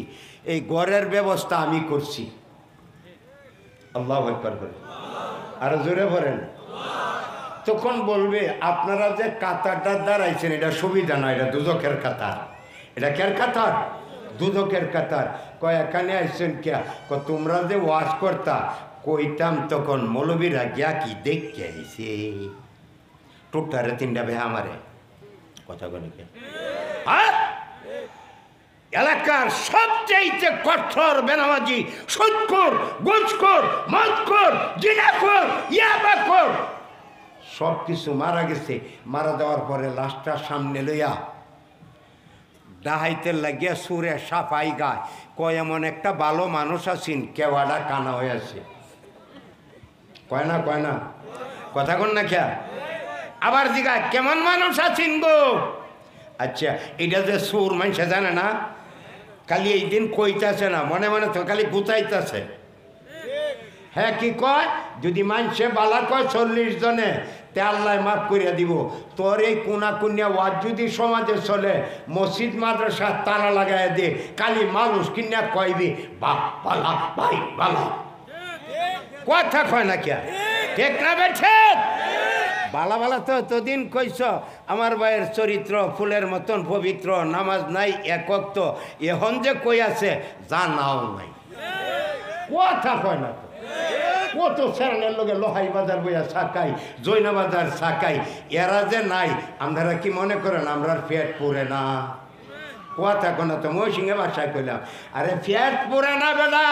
এই ঘরের ব্যবস্থা আমি করছি। আল্লাহু আকবার বলেন। আর জোরে বলেন। তখন বলবে, আপনারা যে কাতারটা দাঁড়াইছেন এটা সুবিধা না, এটা দুজকের কাতার। এটা কের কাতার? দুজকের কাতার। কয় এখানে আইছেন কে? তোমরা যে ওয়াজ করতা, কইতাম তখন মৌলবীরা গিয়া কি দেখতে আইছে, টোটারে 3টা বেহা আমারে কথা বলে। হ্যাঁ, এলাকার সবচেয়ে কঠোর বেনামাজি, সুদখোর, ঘুষখোর, মদখোর, জিনাখোর, ইয়াবাখোর সব কিছু মারা গেছে। মারা যাওয়ার পরে লাশটা সামনে লইয়া ডাহাইতে লাগিয়া সুরে সাফাই গায়, কয় এমন একটা ভালো মানুষ আছেন, কেওয়াটা কানা হয়ে আছে। কয় না, কয় না, কথা কন না খেয়া। আবার জিগায়, কেমন মানুষ আছেন গো? আচ্ছা, এটা যে সুর মানুষে জানে না, খালি এই দিন কইতাছে না, মনে মনে তো খালি গুতাইতেছে। হ্যাঁ, কি কয়? যদি মানুষে বালা কয় 40 জনে, তে আল্লাহ মাফ করিয়া দিব। তোর এই কোনা কুনিয়া ওয়াজ যদি সমাজে চলে, মসজিদ মাদ্রাসা তালা লাগাই দে, খালি মানুষ কিনা কইবি বাপ বালা, ভাই বালা। কথা কয় না কে? ঠিক না বেঠে? বালা বালা তো এতদিন কইস, আমার ভাইয়ের চরিত্র ফুলের মতন পবিত্র, নামাজ নাই একক, তো এখন যে কই আছে জানাও নাই। কথা কয় না তো? কত স্যারের লোকে লোহাই বাজার বইয়া সাকাই, জৈনা বাজার সাকাই, এরা যে নাই, আপনারা কি মনে করেন আমরা পেট পুরে না? কথা কোনো তো মৌসিংহে বাসায় কইলাম, আরে পেট পুরে না বেলা।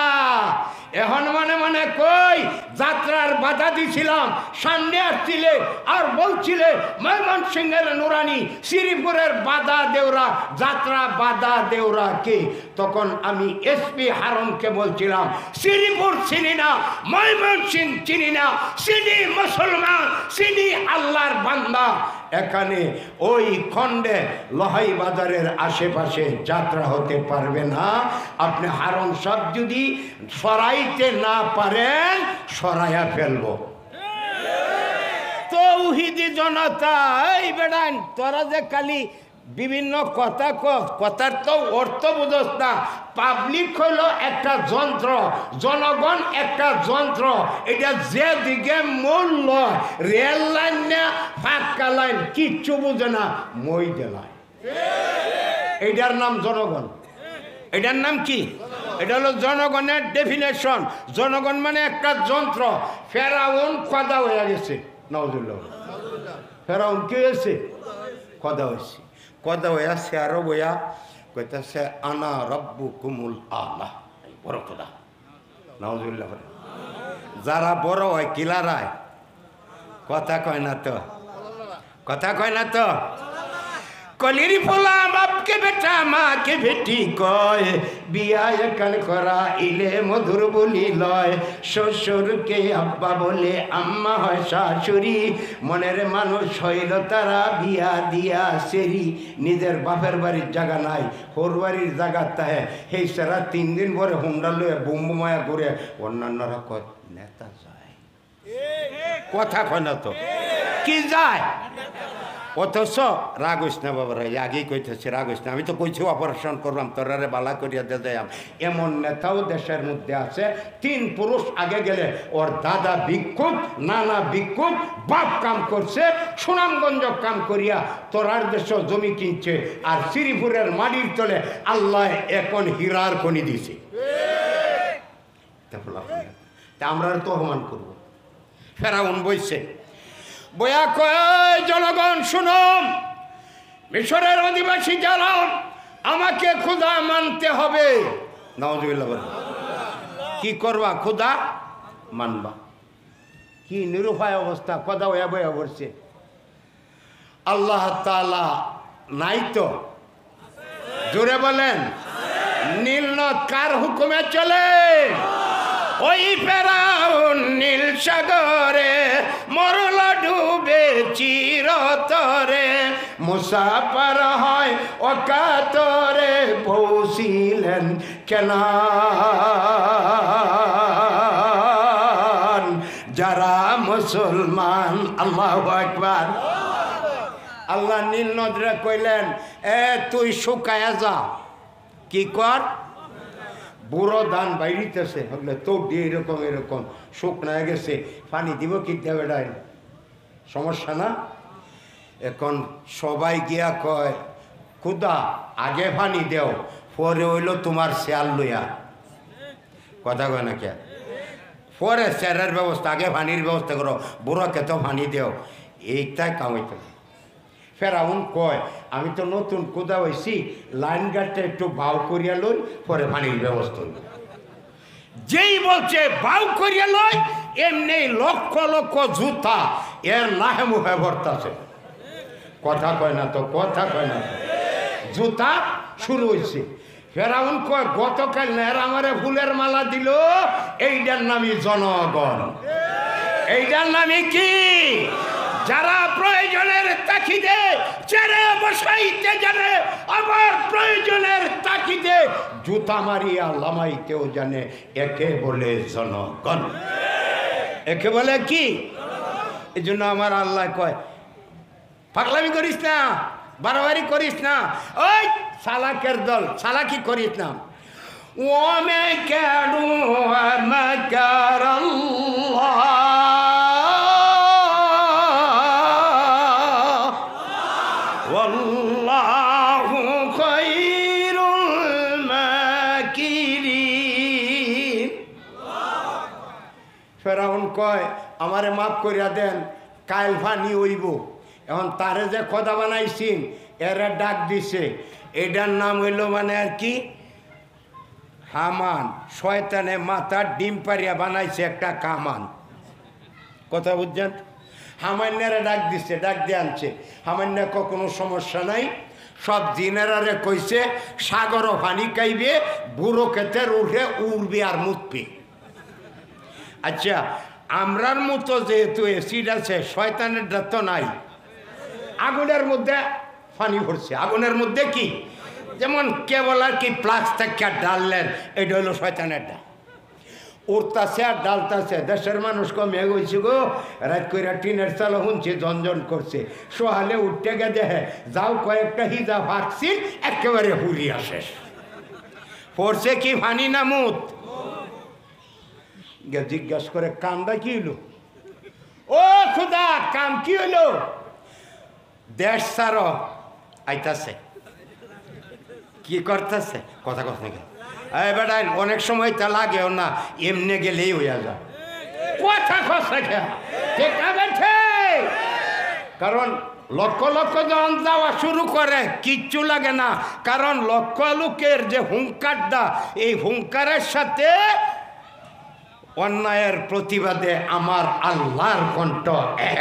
এখন মনে মনে কই যাত্রার বাধা দিছিলাম, সামনে আসছিলে আর বলছিলে ময়মনসিংহের নুরানি, শ্রীপুরের বাধা দেওরা, যাত্রা বাধা দেওরা কে? তখন আমি এসপি হারুনকে বলছিলাম, শ্রীপুর চিনি না, ময়মনসিংহ চিনি না, চিনি মুসলমান, চিনি আল্লাহর বান্দা। এখানে ওই খণ্ডে লোহাই বাজারের আশেপাশে যাত্রা হতে পারবে না। আপনি হারুন সাহেব যদি সরাইতে না পারেন, সরাইয়া ফেলবো। তৌহিদি জনতা, এই বেড়ান তোরা যে খালি বিভিন্ন কথা কথার তো অর্থ বুঝস না। পাবলিক হলো একটা যন্ত্র, জনগণ একটা যন্ত্র। এটা যে দিকে মূল্য, রেল লাইন না ফাঁকা লাইন, কিচ্ছু বুঝে না, মই দেলায়। এটার নাম জনগণ। এটার নাম কি? এটা হলো জনগণের ডেফিনেশন। জনগণ মানে একটা যন্ত্র। ফেরাউন খোদা হয়ে গেছে, নাউজুবিল্লাহ। ফেরাউন কি হয়েছে? খোদা হয়েছে। কথা হয়ে আসছে আরো বইয়া কইতাছে আনা রব্বুকুমুল আলা, বড় খোদা, নাউজুবিল্লাহ। যারা বড় হয় কিলারায়, কথা কয় না তো? কথা কয় না তো? কলির ফোলা বাপকে বেটা মাকে ভেটি কয়, বিয়া এখান করা ইলে মধুর বলি লয়, শ্বশুরকে আব্বা বলে আম্মা হয় শাশুড়ি, মনের মানুষ হইল তারা বিয়া দিয়া সেরি, নিজের বাপের বাড়ির জায়গা নাই, হোর বাড়ির জায়গা তাহে, সেই সারা 3 দিন পরে হুন্ডা লয়ে বুম্বুমায়া করে অন্যান্যরা কয় নেতা যায়। কথা কয় না তো? কি যায়? অথচ রাগস না বাবার, আগেই কইতেছে রাগস না। আমি তো কইছি অপারেশন করলাম, তোরারে বালা করিয়া দেয়াম। এমন নেতাও দেশের মধ্যে আছে, 3 পুরুষ আগে গেলে ওর দাদা ভিক্ষুক, নানা ভিক্ষুক, বাপ কাম করছে, সুনামগঞ্জ কাম করিয়া তোরার দেশ জমি কিনছে, আর শ্রীপুরের মাটির তলে আল্লাহ এখন হীরার খনি দিছে। তা আমরা তো অপমান করবো। ফেরাউন বইছে, বয়া কয় জনগণ শুনো, মিশরের অধিবাসী যারা, আমাকে খোদা মানতে হবে। নাউজুবিল্লাহ। কি করবা? খোদা মানবা। কি নিরুপায় অবস্থা, কথা হয়ে বয়া পড়ছে। আল্লাহ তাআলা নাই তো? জোরে বলেন। নীলনদ কার হুকুমে চলে? ওই ফেরাউন নীল সাগরে মরল ডুবে চিরতরে, মুসা পার হয় অকাতরে, পৌঁছিলেন কেনান যারা মুসলমান। আল্লাহু আকবার। আল্লাহ নীল নদরে কইলেন, তুই শুকায়া যা। কি কর? বুড়ো ধান বাইরিতেছে, হলে তো এরকম এরকম শুকনা গেছে, পানি দিব কি দেবে? সমস্যা না? এখন সবাই গিয়া কয়, খুদা আগে পানি দেও, পরে হইল তোমার শেয়াল লইয়া। কথা কয় না কে? পরে শেয়ারের ব্যবস্থা, আগে পানির ব্যবস্থা করো, বুড়োকে তো পানি দেও। এইটাই কামাইতে। ফেরাউন কয়, আমি তো নতুন কোদা হয়েছি, লাইন গাড়টা একটু বাউ করিয়া লই, পরে পানির ব্যবস্থা হইল। যেই বলছে বাউ করিয়া লই, এমনি লক্ষ লক্ষ জুতা এর লাহে মুখে ভরতাছে। কথা কয় না তো? কথা কয় না? জুতা শুরু হয়েছে। ফেরাউন কয়, গতকাল নেহরা আমারে ফুলের মালা দিল, এইটার নামই জনগণ। এইটার নামই কি? যারা প্রয়োজনের তাকিদে ছেড়ে বসাইতে জানে, আবার প্রয়োজনের তাকিদে জুতা মারিয়া লামাইতেও জানে, একে বলে জনগণ। একে বলে কি? এই জন্য আমার আল্লাহ কয়, পাগলামি করিস না, বাড়াবাড়ি করিস না, ওই সালাকের দল সালাকি করিস না। ومكروا مكر الله والله خير الماكرين। ফেরাউন কয় আমারে মাফ করিয়া দেন, কাইল ফানি হইব। এখন তারে যে খোদা বানাইছিন এরা ডাক দিছে, এটার নাম হইল মানে আর কি হামান। শয়তানে মাথার ডিম পারিয়া বানাইছে একটা কামান। কথা বুঝছেন? হামান্যারে ডাক দিচ্ছে, ডাক দিয়ে আনছে। হামান্যা কোনো সমস্যা নাই, সব জিনেরারে কইছে সাগরও পানি খাইবে, বুড়ো ক্ষেতের উঠে উড়বে আর মুতবে। আচ্ছা, আমরার মতো যেহেতু অ্যাসিড আছে, শয়তানের তো নাই। আগুনের মধ্যে পানি ভরছে, আগুনের মধ্যে কি যেমন কেবল আর কি প্লাক্স থেকে ডাললেন, এটা হলো শয়তানের ডাল। উঠতাছে আর ডালতাছে। দেশের মানুষ কমে গেছে গো, রাত করে টিনের চালো শুনছে ঝনঝন করছে। সোহালে উঠতে গে দেখে যাও কয়েকটা হিজা ভাগছিল, একেবারে হুরিয়া শেষ। পড়ছে কি ফানি নামুত গে জিজ্ঞাসা করে কামটা কি হইল? ও খুদা, কাম কি হইল? দেশ সারো আইতাছে। কি করতেছে? কথা কথা নাকি বেটা, অনেক সময় তা লাগেও না, এমনি গেলেই হইয়া যায়। কথা কথা ঠিক আছে, কারণ লক্ষ লক্ষ জন যাওয়া শুরু করে কিচ্ছু লাগে না, কারণ লক্ষ লোকের যে হুঙ্কারটা, এই হুঙ্কারের সাথে অন্যায়ের প্রতিবাদে আমার আল্লাহর কণ্ঠ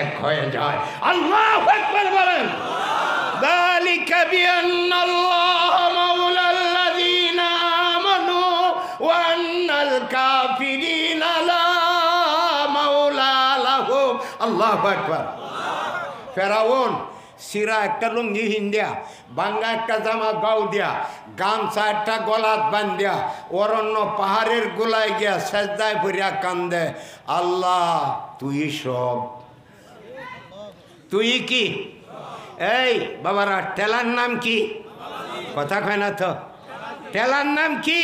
এক হয়ে যায়। আল্লাহু আকবার বলেন। ذلك بأن الله مولى الذين آمنوا وأن الكافرين لا مولى لهم। الله أكبر। ফেরাউন সিরা একটা লুঙ্গি হিন্দিয়া, বাঙ্গা একটা জামা গাও দিয়া, গামছা একটা গলাত বান্ধিয়া অরণ্য পাহাড়ের গোলায় গিয়া সেজদায় ভরিয়া কান্দে, আল্লাহ তুই সব, তুই কি? এই বাবারা, টেলার নাম কি? কথা কয় না তো। টেলার নাম কি?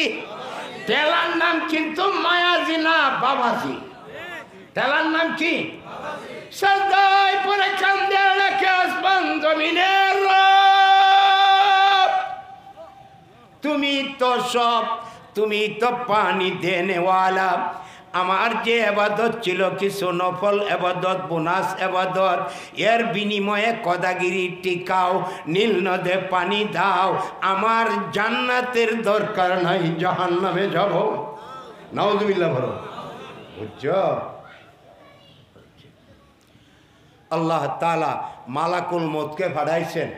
টেলার নাম কিন্তু মায়াজি না, বাবাজি। টেলার নাম কি? সদাই পরে কান্দে রাখে আসমান জমিনের রব, তুমি তো সব, তুমি তো পানি দেনেওয়ালা। আমার যে এবাদত ছিল কিছু নফল এবাদত, বোনাস এবাদত, এর বিনিময়ে কদাগিরি টিকাও, নীল নদে পানি দাও। আমার জান্নাতের দরকার নাই, জাহান্নামে যাব। নাউযুবিল্লাহ বলো, বুঝছো? আল্লাহ তাআলা মালাকুল মউতকে পাঠাইছেন,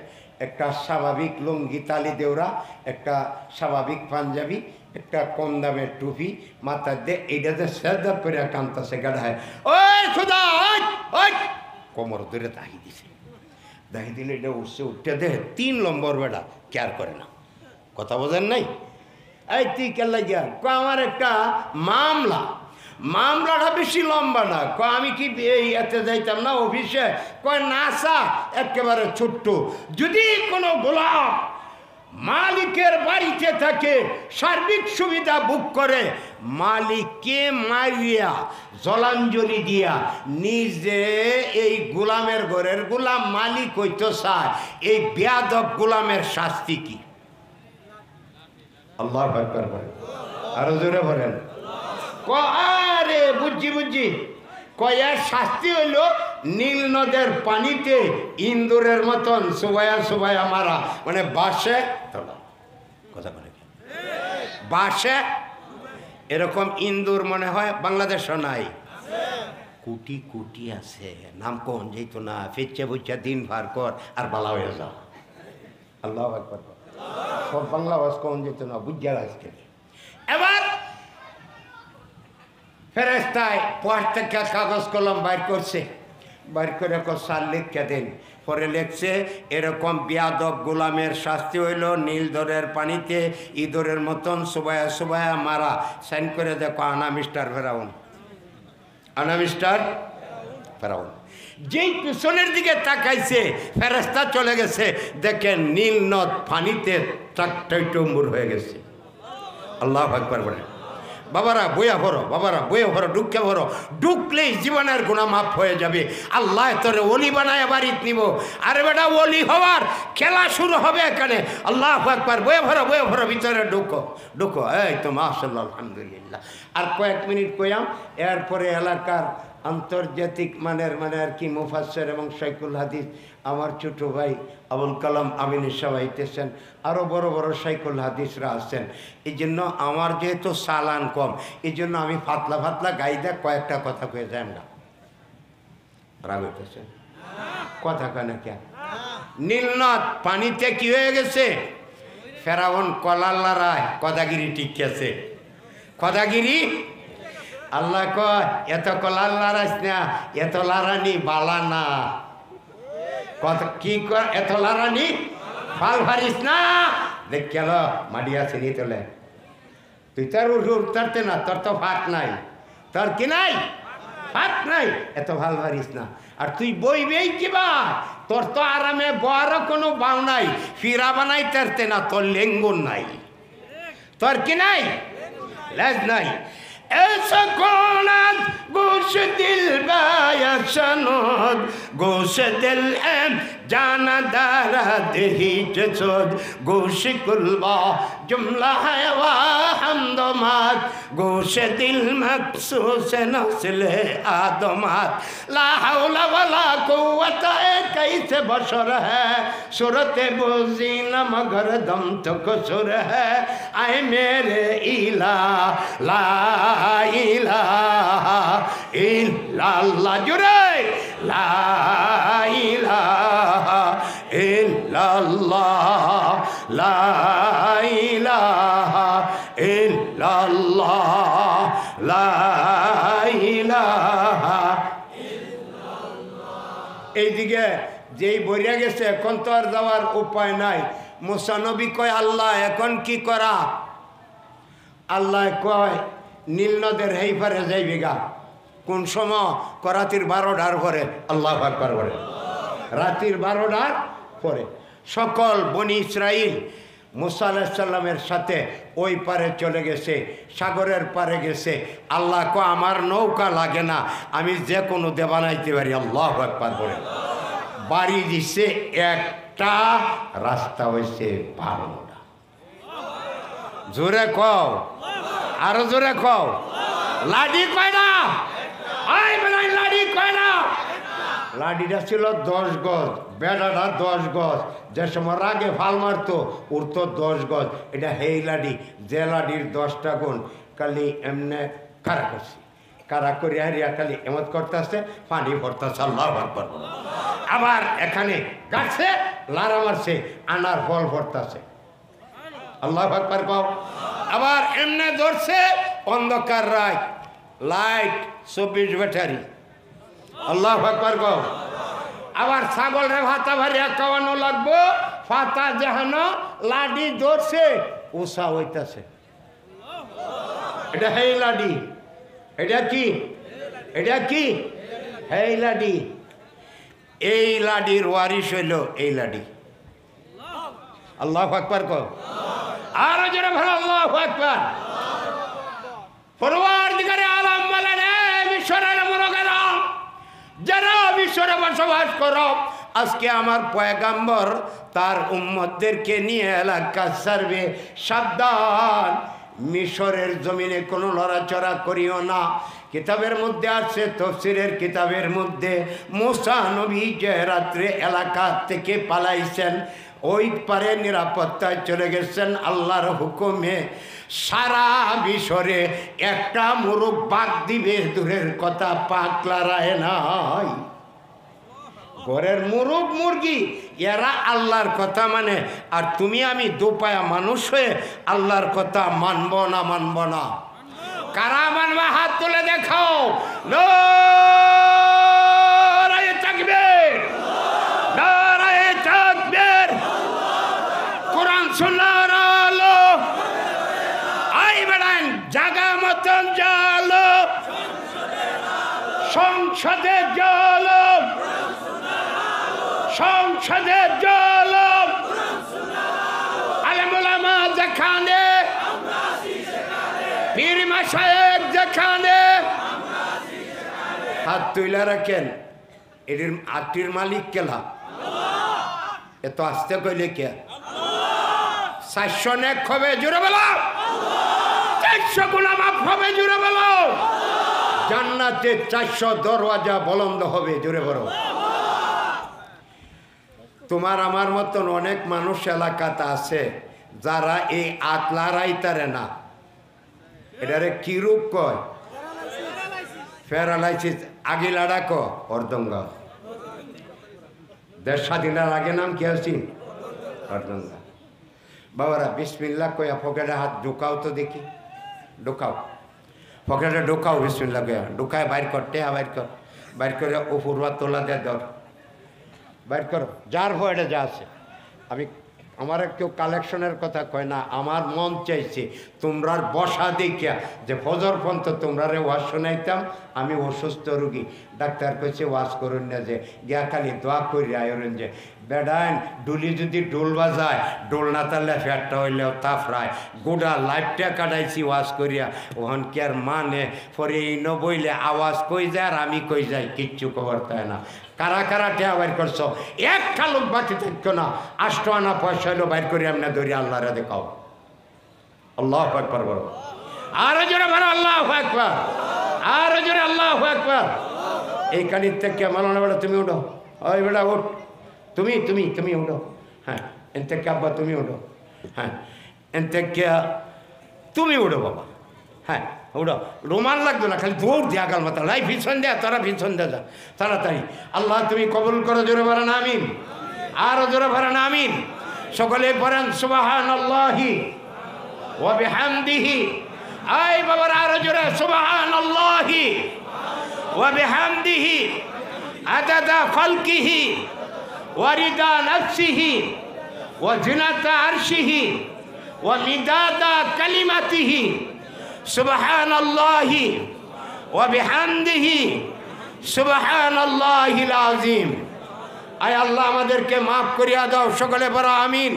একটা স্বাভাবিক লুঙ্গি তালি দেওরা, একটা স্বাভাবিক পাঞ্জাবি, একটা কম দামের টুপি মাথার দিয়ে, এইটাতে সেজদা করে কান্তাছে গাড়ায়, ওই খুদা ওই কোমর ধরে দাহি দিছে। দাহি দিলে এটা উঠছে, উঠতে দেখে 3 নম্বর বেটা কেয়ার করে না। কথা বোঝেন নাই? এই তুই কেল্লা গিয়া আমার একটা মামলা, মামলাটা বেশি লম্বা না। আমি কি এই এতে যাইতাম না অফিসে? কয় না স্যার, একেবারে ছোট্ট। যদি কোনো গোলাম মালিকের বাড়িতে থাকে, সার্বিক সুবিধা বুক করে, মালিককে মারিয়া জলাঞ্জলি দিয়া নিজে এই গোলামের ঘরের গোলাম মালিক হইতো চায়, এই বেয়াদব গোলামের শাস্তি কি? আল্লাহু আকবার বলেন, আরো জোরে বলেন। আরে বুঝছি বুঝছি, কয়ার শাস্তি হইল নীল নদের পানিতে ইন্দুরের মতন সুবায়া সুবায়া মারা, মানে বাসে কথা বলে বাসে এরকম ইন্দুর মনে হয় বাংলাদেশও নাই, কোটি কোটি আছে। নাম কোন যেত না, ফেচ্ছে বুচ্ছা দিন ভার কর আর বালা হয়ে যাও। আল্লাহু আকবার। সব বাংলা ভাষ কোন যেত না, বুঝার আজকে। এবার ফেরেশতায় পড় থেকে কাগজ কলম বাইর করছে, বাইর করে সার লিখে দিন। পরে লেখছে এরকম বিয়াদব গোলামের শাস্তি হইল নীলদরের পানিতে ইঁদুরের মতন সুবায়া সুবায়া মারা। সাইন করে দেখো আনা মিস্টার ফেরাউন, আনা মিস্টার ফেরাউন। যেই পিছনের দিকে তাকাইছে ফেরেশতা চলে গেছে, দেখেন নীল নদ পানিতে টইটম্বুর হয়ে গেছে। আল্লাহু আকবার বলে। বাবারা বইয়া ভরো, বাবারা বইয়া ভরো, ঢুকে ভরো, ঢুকলেই জীবনের গুনাহ মাফ হয়ে যাবে। আল্লাহ তোরে ওলি বানায় বাড়িতে নিব। আরে বেটা ওলি হওয়ার খেলা শুরু হবে এখানে। আল্লাহু আকবার, বইয়া ভরো, বইয়া ভরো, ভিতরে ঢুকো ঢুকো। এই তো মাশাআল্লাহ আলহামদুলিল্লাহ। আর কয়েক মিনিট কইয়াম, এরপরে এলাকার আন্তর্জাতিক মানের আর কি মুফাসসির এবং শাইখুল হাদিস আমার ছোট ভাই আবুল কালাম আমিন সাহেব আইতেছেন, আরও বড় বড় শাইখুল হাদিসরা আছেন। এই জন্য আমার যেহেতু সালান কম, এই জন্য আমি ফাতলা ফাতলা গাইদা কয়েকটা কথা কয়ে যাই না। রাগ হইতেছেন কথা কেন কে? নীলনদ পানিতে কি হয়ে গেছে? ফেরাউন কলাল্লারায় কদাগিরি টিকেছে। কদাগিরি আল্লাহ কয় এত কলার লারাইস না, এত লারানি বালা না। কত কি কর এত লারানি ফাল ভারিস না। দেখ গেল মাডিয়া ছিনি তোলে, তুই তার উঠতে না, তোর তো ফাঁক নাই, তোর কি নাই ফাঁক নাই, এত ভাল ভারিস না। আর তুই বইবেই কিবা, তোর তো আরামে বড় কোনো বাউ নাই, ফিরা বানাই তারতে না, তোর লেঙ্গুন নাই, তোর কি নাই লেজ নাই। ऐसा कौन गोश दिल बाया शनोद गोश दिल एम जाना दारा दही जसोद गोश कुलबा जुमला है वाह हमदोमात गोश दिल मखसूस नस्ले आदमात ला हौला वला कुव्वत कैसे बशर है सूरत बोजीना मगर दम तो कसुर है आए मेरे इला ला ইলাহা ইল্লাল্লাহ জুরে লা ইলাহা ইল্লাল্লাহ লা ইলাহা ইল্লাল্লাহ লা ইলাহা ইল্লাল্লাহ। এইদিকে যেই বইয়া গেছে এখন তো আর যাওয়ার উপায় নাই। মুসা নবী কয় আল্লাহ এখন কি করা? আল্লাহ কয় নীল নদের হেই পারে যাইবে গা। কোন সময়? রাতির 12টার পরে। আল্লাহু আকবার বলে। রাতির 12টার পরে সকল বনি ইসরাইল মুসা আলাইহিস সালামের সাথে ওই পারে চলে গেছে, সাগরের পারে গেছে। আল্লাহ কো আমার নৌকা লাগে না, আমি যে কোনো দে বানাইতে পারি। আল্লাহু আকবার বলে। বাড়ি দিছে একটা, রাস্তা হয়েছে 12টা। জোরে কও, আরো জোরে কও। লাডি কয়না? লাডি কয়না? লাডিটা ছিল 10 গজ, বেড়াটা 10 গজ। যে সময় রাগে ফাল মারতো উড়তো 10 গজ। এটা হেই লাডি, যে লাডির 10টা গুণ। খালি এমনে কারা করছি, কারা করি হারিয়া খালি এমত করতে আসছে, পানি ভরতেছে। আল্লাহু আকবার। আবার এখানে গাছে লারা মারছে, আনার ফল ভরতেছে। আল্লাহু আকবার কও। আবার এমনে ধরছে অন্ধকার রাত, লাইট 24 ব্যাটারি। আল্লাহু আকবার কও। আবার ছাগল রে ভাতা ভারিয়া খাওয়ানো লাগবো, ফাতা জাহানো লাডি ধরছে, উষা হইতাছে। এটা হেই লাডি। এটা কি? এটা কি? হেই লাডি। এই লাডির ওয়ারিশ হইল এই লাডি। আল্লাহু আকবার কও। আরো জোরে বলো আল্লাহু আকবার। পরওয়ারদিগারে আলম বলেন, বিশ্বরের মুরগেরা যারা বিশ্বরে বসবাস করো, আজকে আমার পয়গাম্বর তার উম্মতদেরকে নিয়ে এলাকা সার্ভে, সাবধান, মিশরের জমিনে কোনো লড়াচড়া করিও না। কিতাবের মধ্যে আছে, তফসিরের কিতাবের মধ্যে, মুসা নবী যে রাত্রে এলাকা থেকে পালাইছেন, ওই পারে নিরাপত্তায় চলে গেছেন আল্লাহর হুকুমে। সারা মিশরে একটা মুরগ বাঘ দিবে দূরের কথা, পাকলা রায় নাই। ঘরের মুরগ মুরগি এরা আল্লাহর কথা মানে, আর তুমি আমি দুপায়া মানুষ হয়ে আল্লাহর কথা মানব না? মানব না। কারা মানবা? হাত তুলে দেখাও। নারায়ে সোনার আলো আই বেড়ান জাগা মতন জালো সংসদের জল সংসদের জল আলেমুল আমা যেখানে পীর মাশায়েখ যেখানে হাত তুলে রাখেন এর আটির মালিক কেলা এত আসতে কইলে কে 400 নেক হবে জুড়ে বলো 400 গুনাহ মাফ হবে জুড়ে বলো জান্নাতে 400 দরওয়াজা বলন্দ হবে জুড়ে বলো তোমার আমার মতন অনেক মানুষ এলাকাতে আছে যারা এই আতলারাইতারে না এটারে কি রূপ কয় প্যারালাইসিস আগিলাড়া ক অর্ধঙ্গ দেশ স্বাধীনের আগে নাম কি আছি অর্ধঙ্গ বাবারা বিসমিল্লাহ কয়া পকেটে হাত ঢুকাও তো দেখি ঢুকাও পকেটে ঢুকাও বিসমিল্লাহ কয়া ঢুকায় বাইর কর টেহা বাইর করে উপরবা তোলা দে ধর বাইর করো যার ভয়টা যা আছে আমি আমার কেউ কালেকশনের কথা কয় না আমার মন চাইছে তোমরার বসা দেখিয়া যে ফজর পর্যন্ত তোমরারে ওয়াজ শোনাইতাম আমি অসুস্থ রুগী ডাক্তার কইছে ওয়াজ করুন না যে গিয়া খালি দোয়া করি আয়রন যে বেডাইন ডুলি যদি ডোল বাজায় ডোল না তাহলে ফ্যাটটা হইলেও তাফরায় গোটা লাইফটা কাটাইছি ওয়াজ করিয়া ওহন কি আর মানে পরে এই বইলে আওয়াজ কই যায় আর আমি কই যাই কিচ্ছু খবর তাই না কারা কারা টেয়া বাইর করছো একটা লোক বাকি থাকতো না 8 আনা পয়সা হইলো বাইর করি আমরা ধরি আল্লাহরে দেখাও আল্লাহু আকবার বলো আর জোরে বলো আল্লাহু আকবার আর জোরে আল্লাহু আকবার এই কানির থেকে মালানা বেটা তুমি উঠো ওই বেটা উঠ তুমি তুমি তুমি উঠো হ্যাঁ এন থেকে আব্বা তুমি উঠো হ্যাঁ এন থেকে তুমি উঠো বাবা হ্যাঁ উঠো রোমান লাগতো না খালি দৌড় দিয়া গাল মাথা লাই পিছন দেয়া তারা পিছন দেয়া যা তাড়াতাড়ি আল্লাহ তুমি কবুল করো জোরে বলেন আমিন আর জোরে বলেন আমিন সকলে পড়েন সুবহানাল্লাহি ওয়া বিহামদিহি আই বাবার আর জোরে সুবহানাল্লাহি ওয়া বিহামদিহি আদাদা খালকিহি ওয়া রিদা নাফসিহি ওয়া জিনাতা আরশিহি ওয়া মিদাদা কালিমাতিহি সুবহানাল্লাহি ওয়া বিহামদিহি সুবহানাল্লাহিল আযীম আয় আল্লাহ আমাদেরকে মাফ করিয়া দাও সকলে বলো আমিন।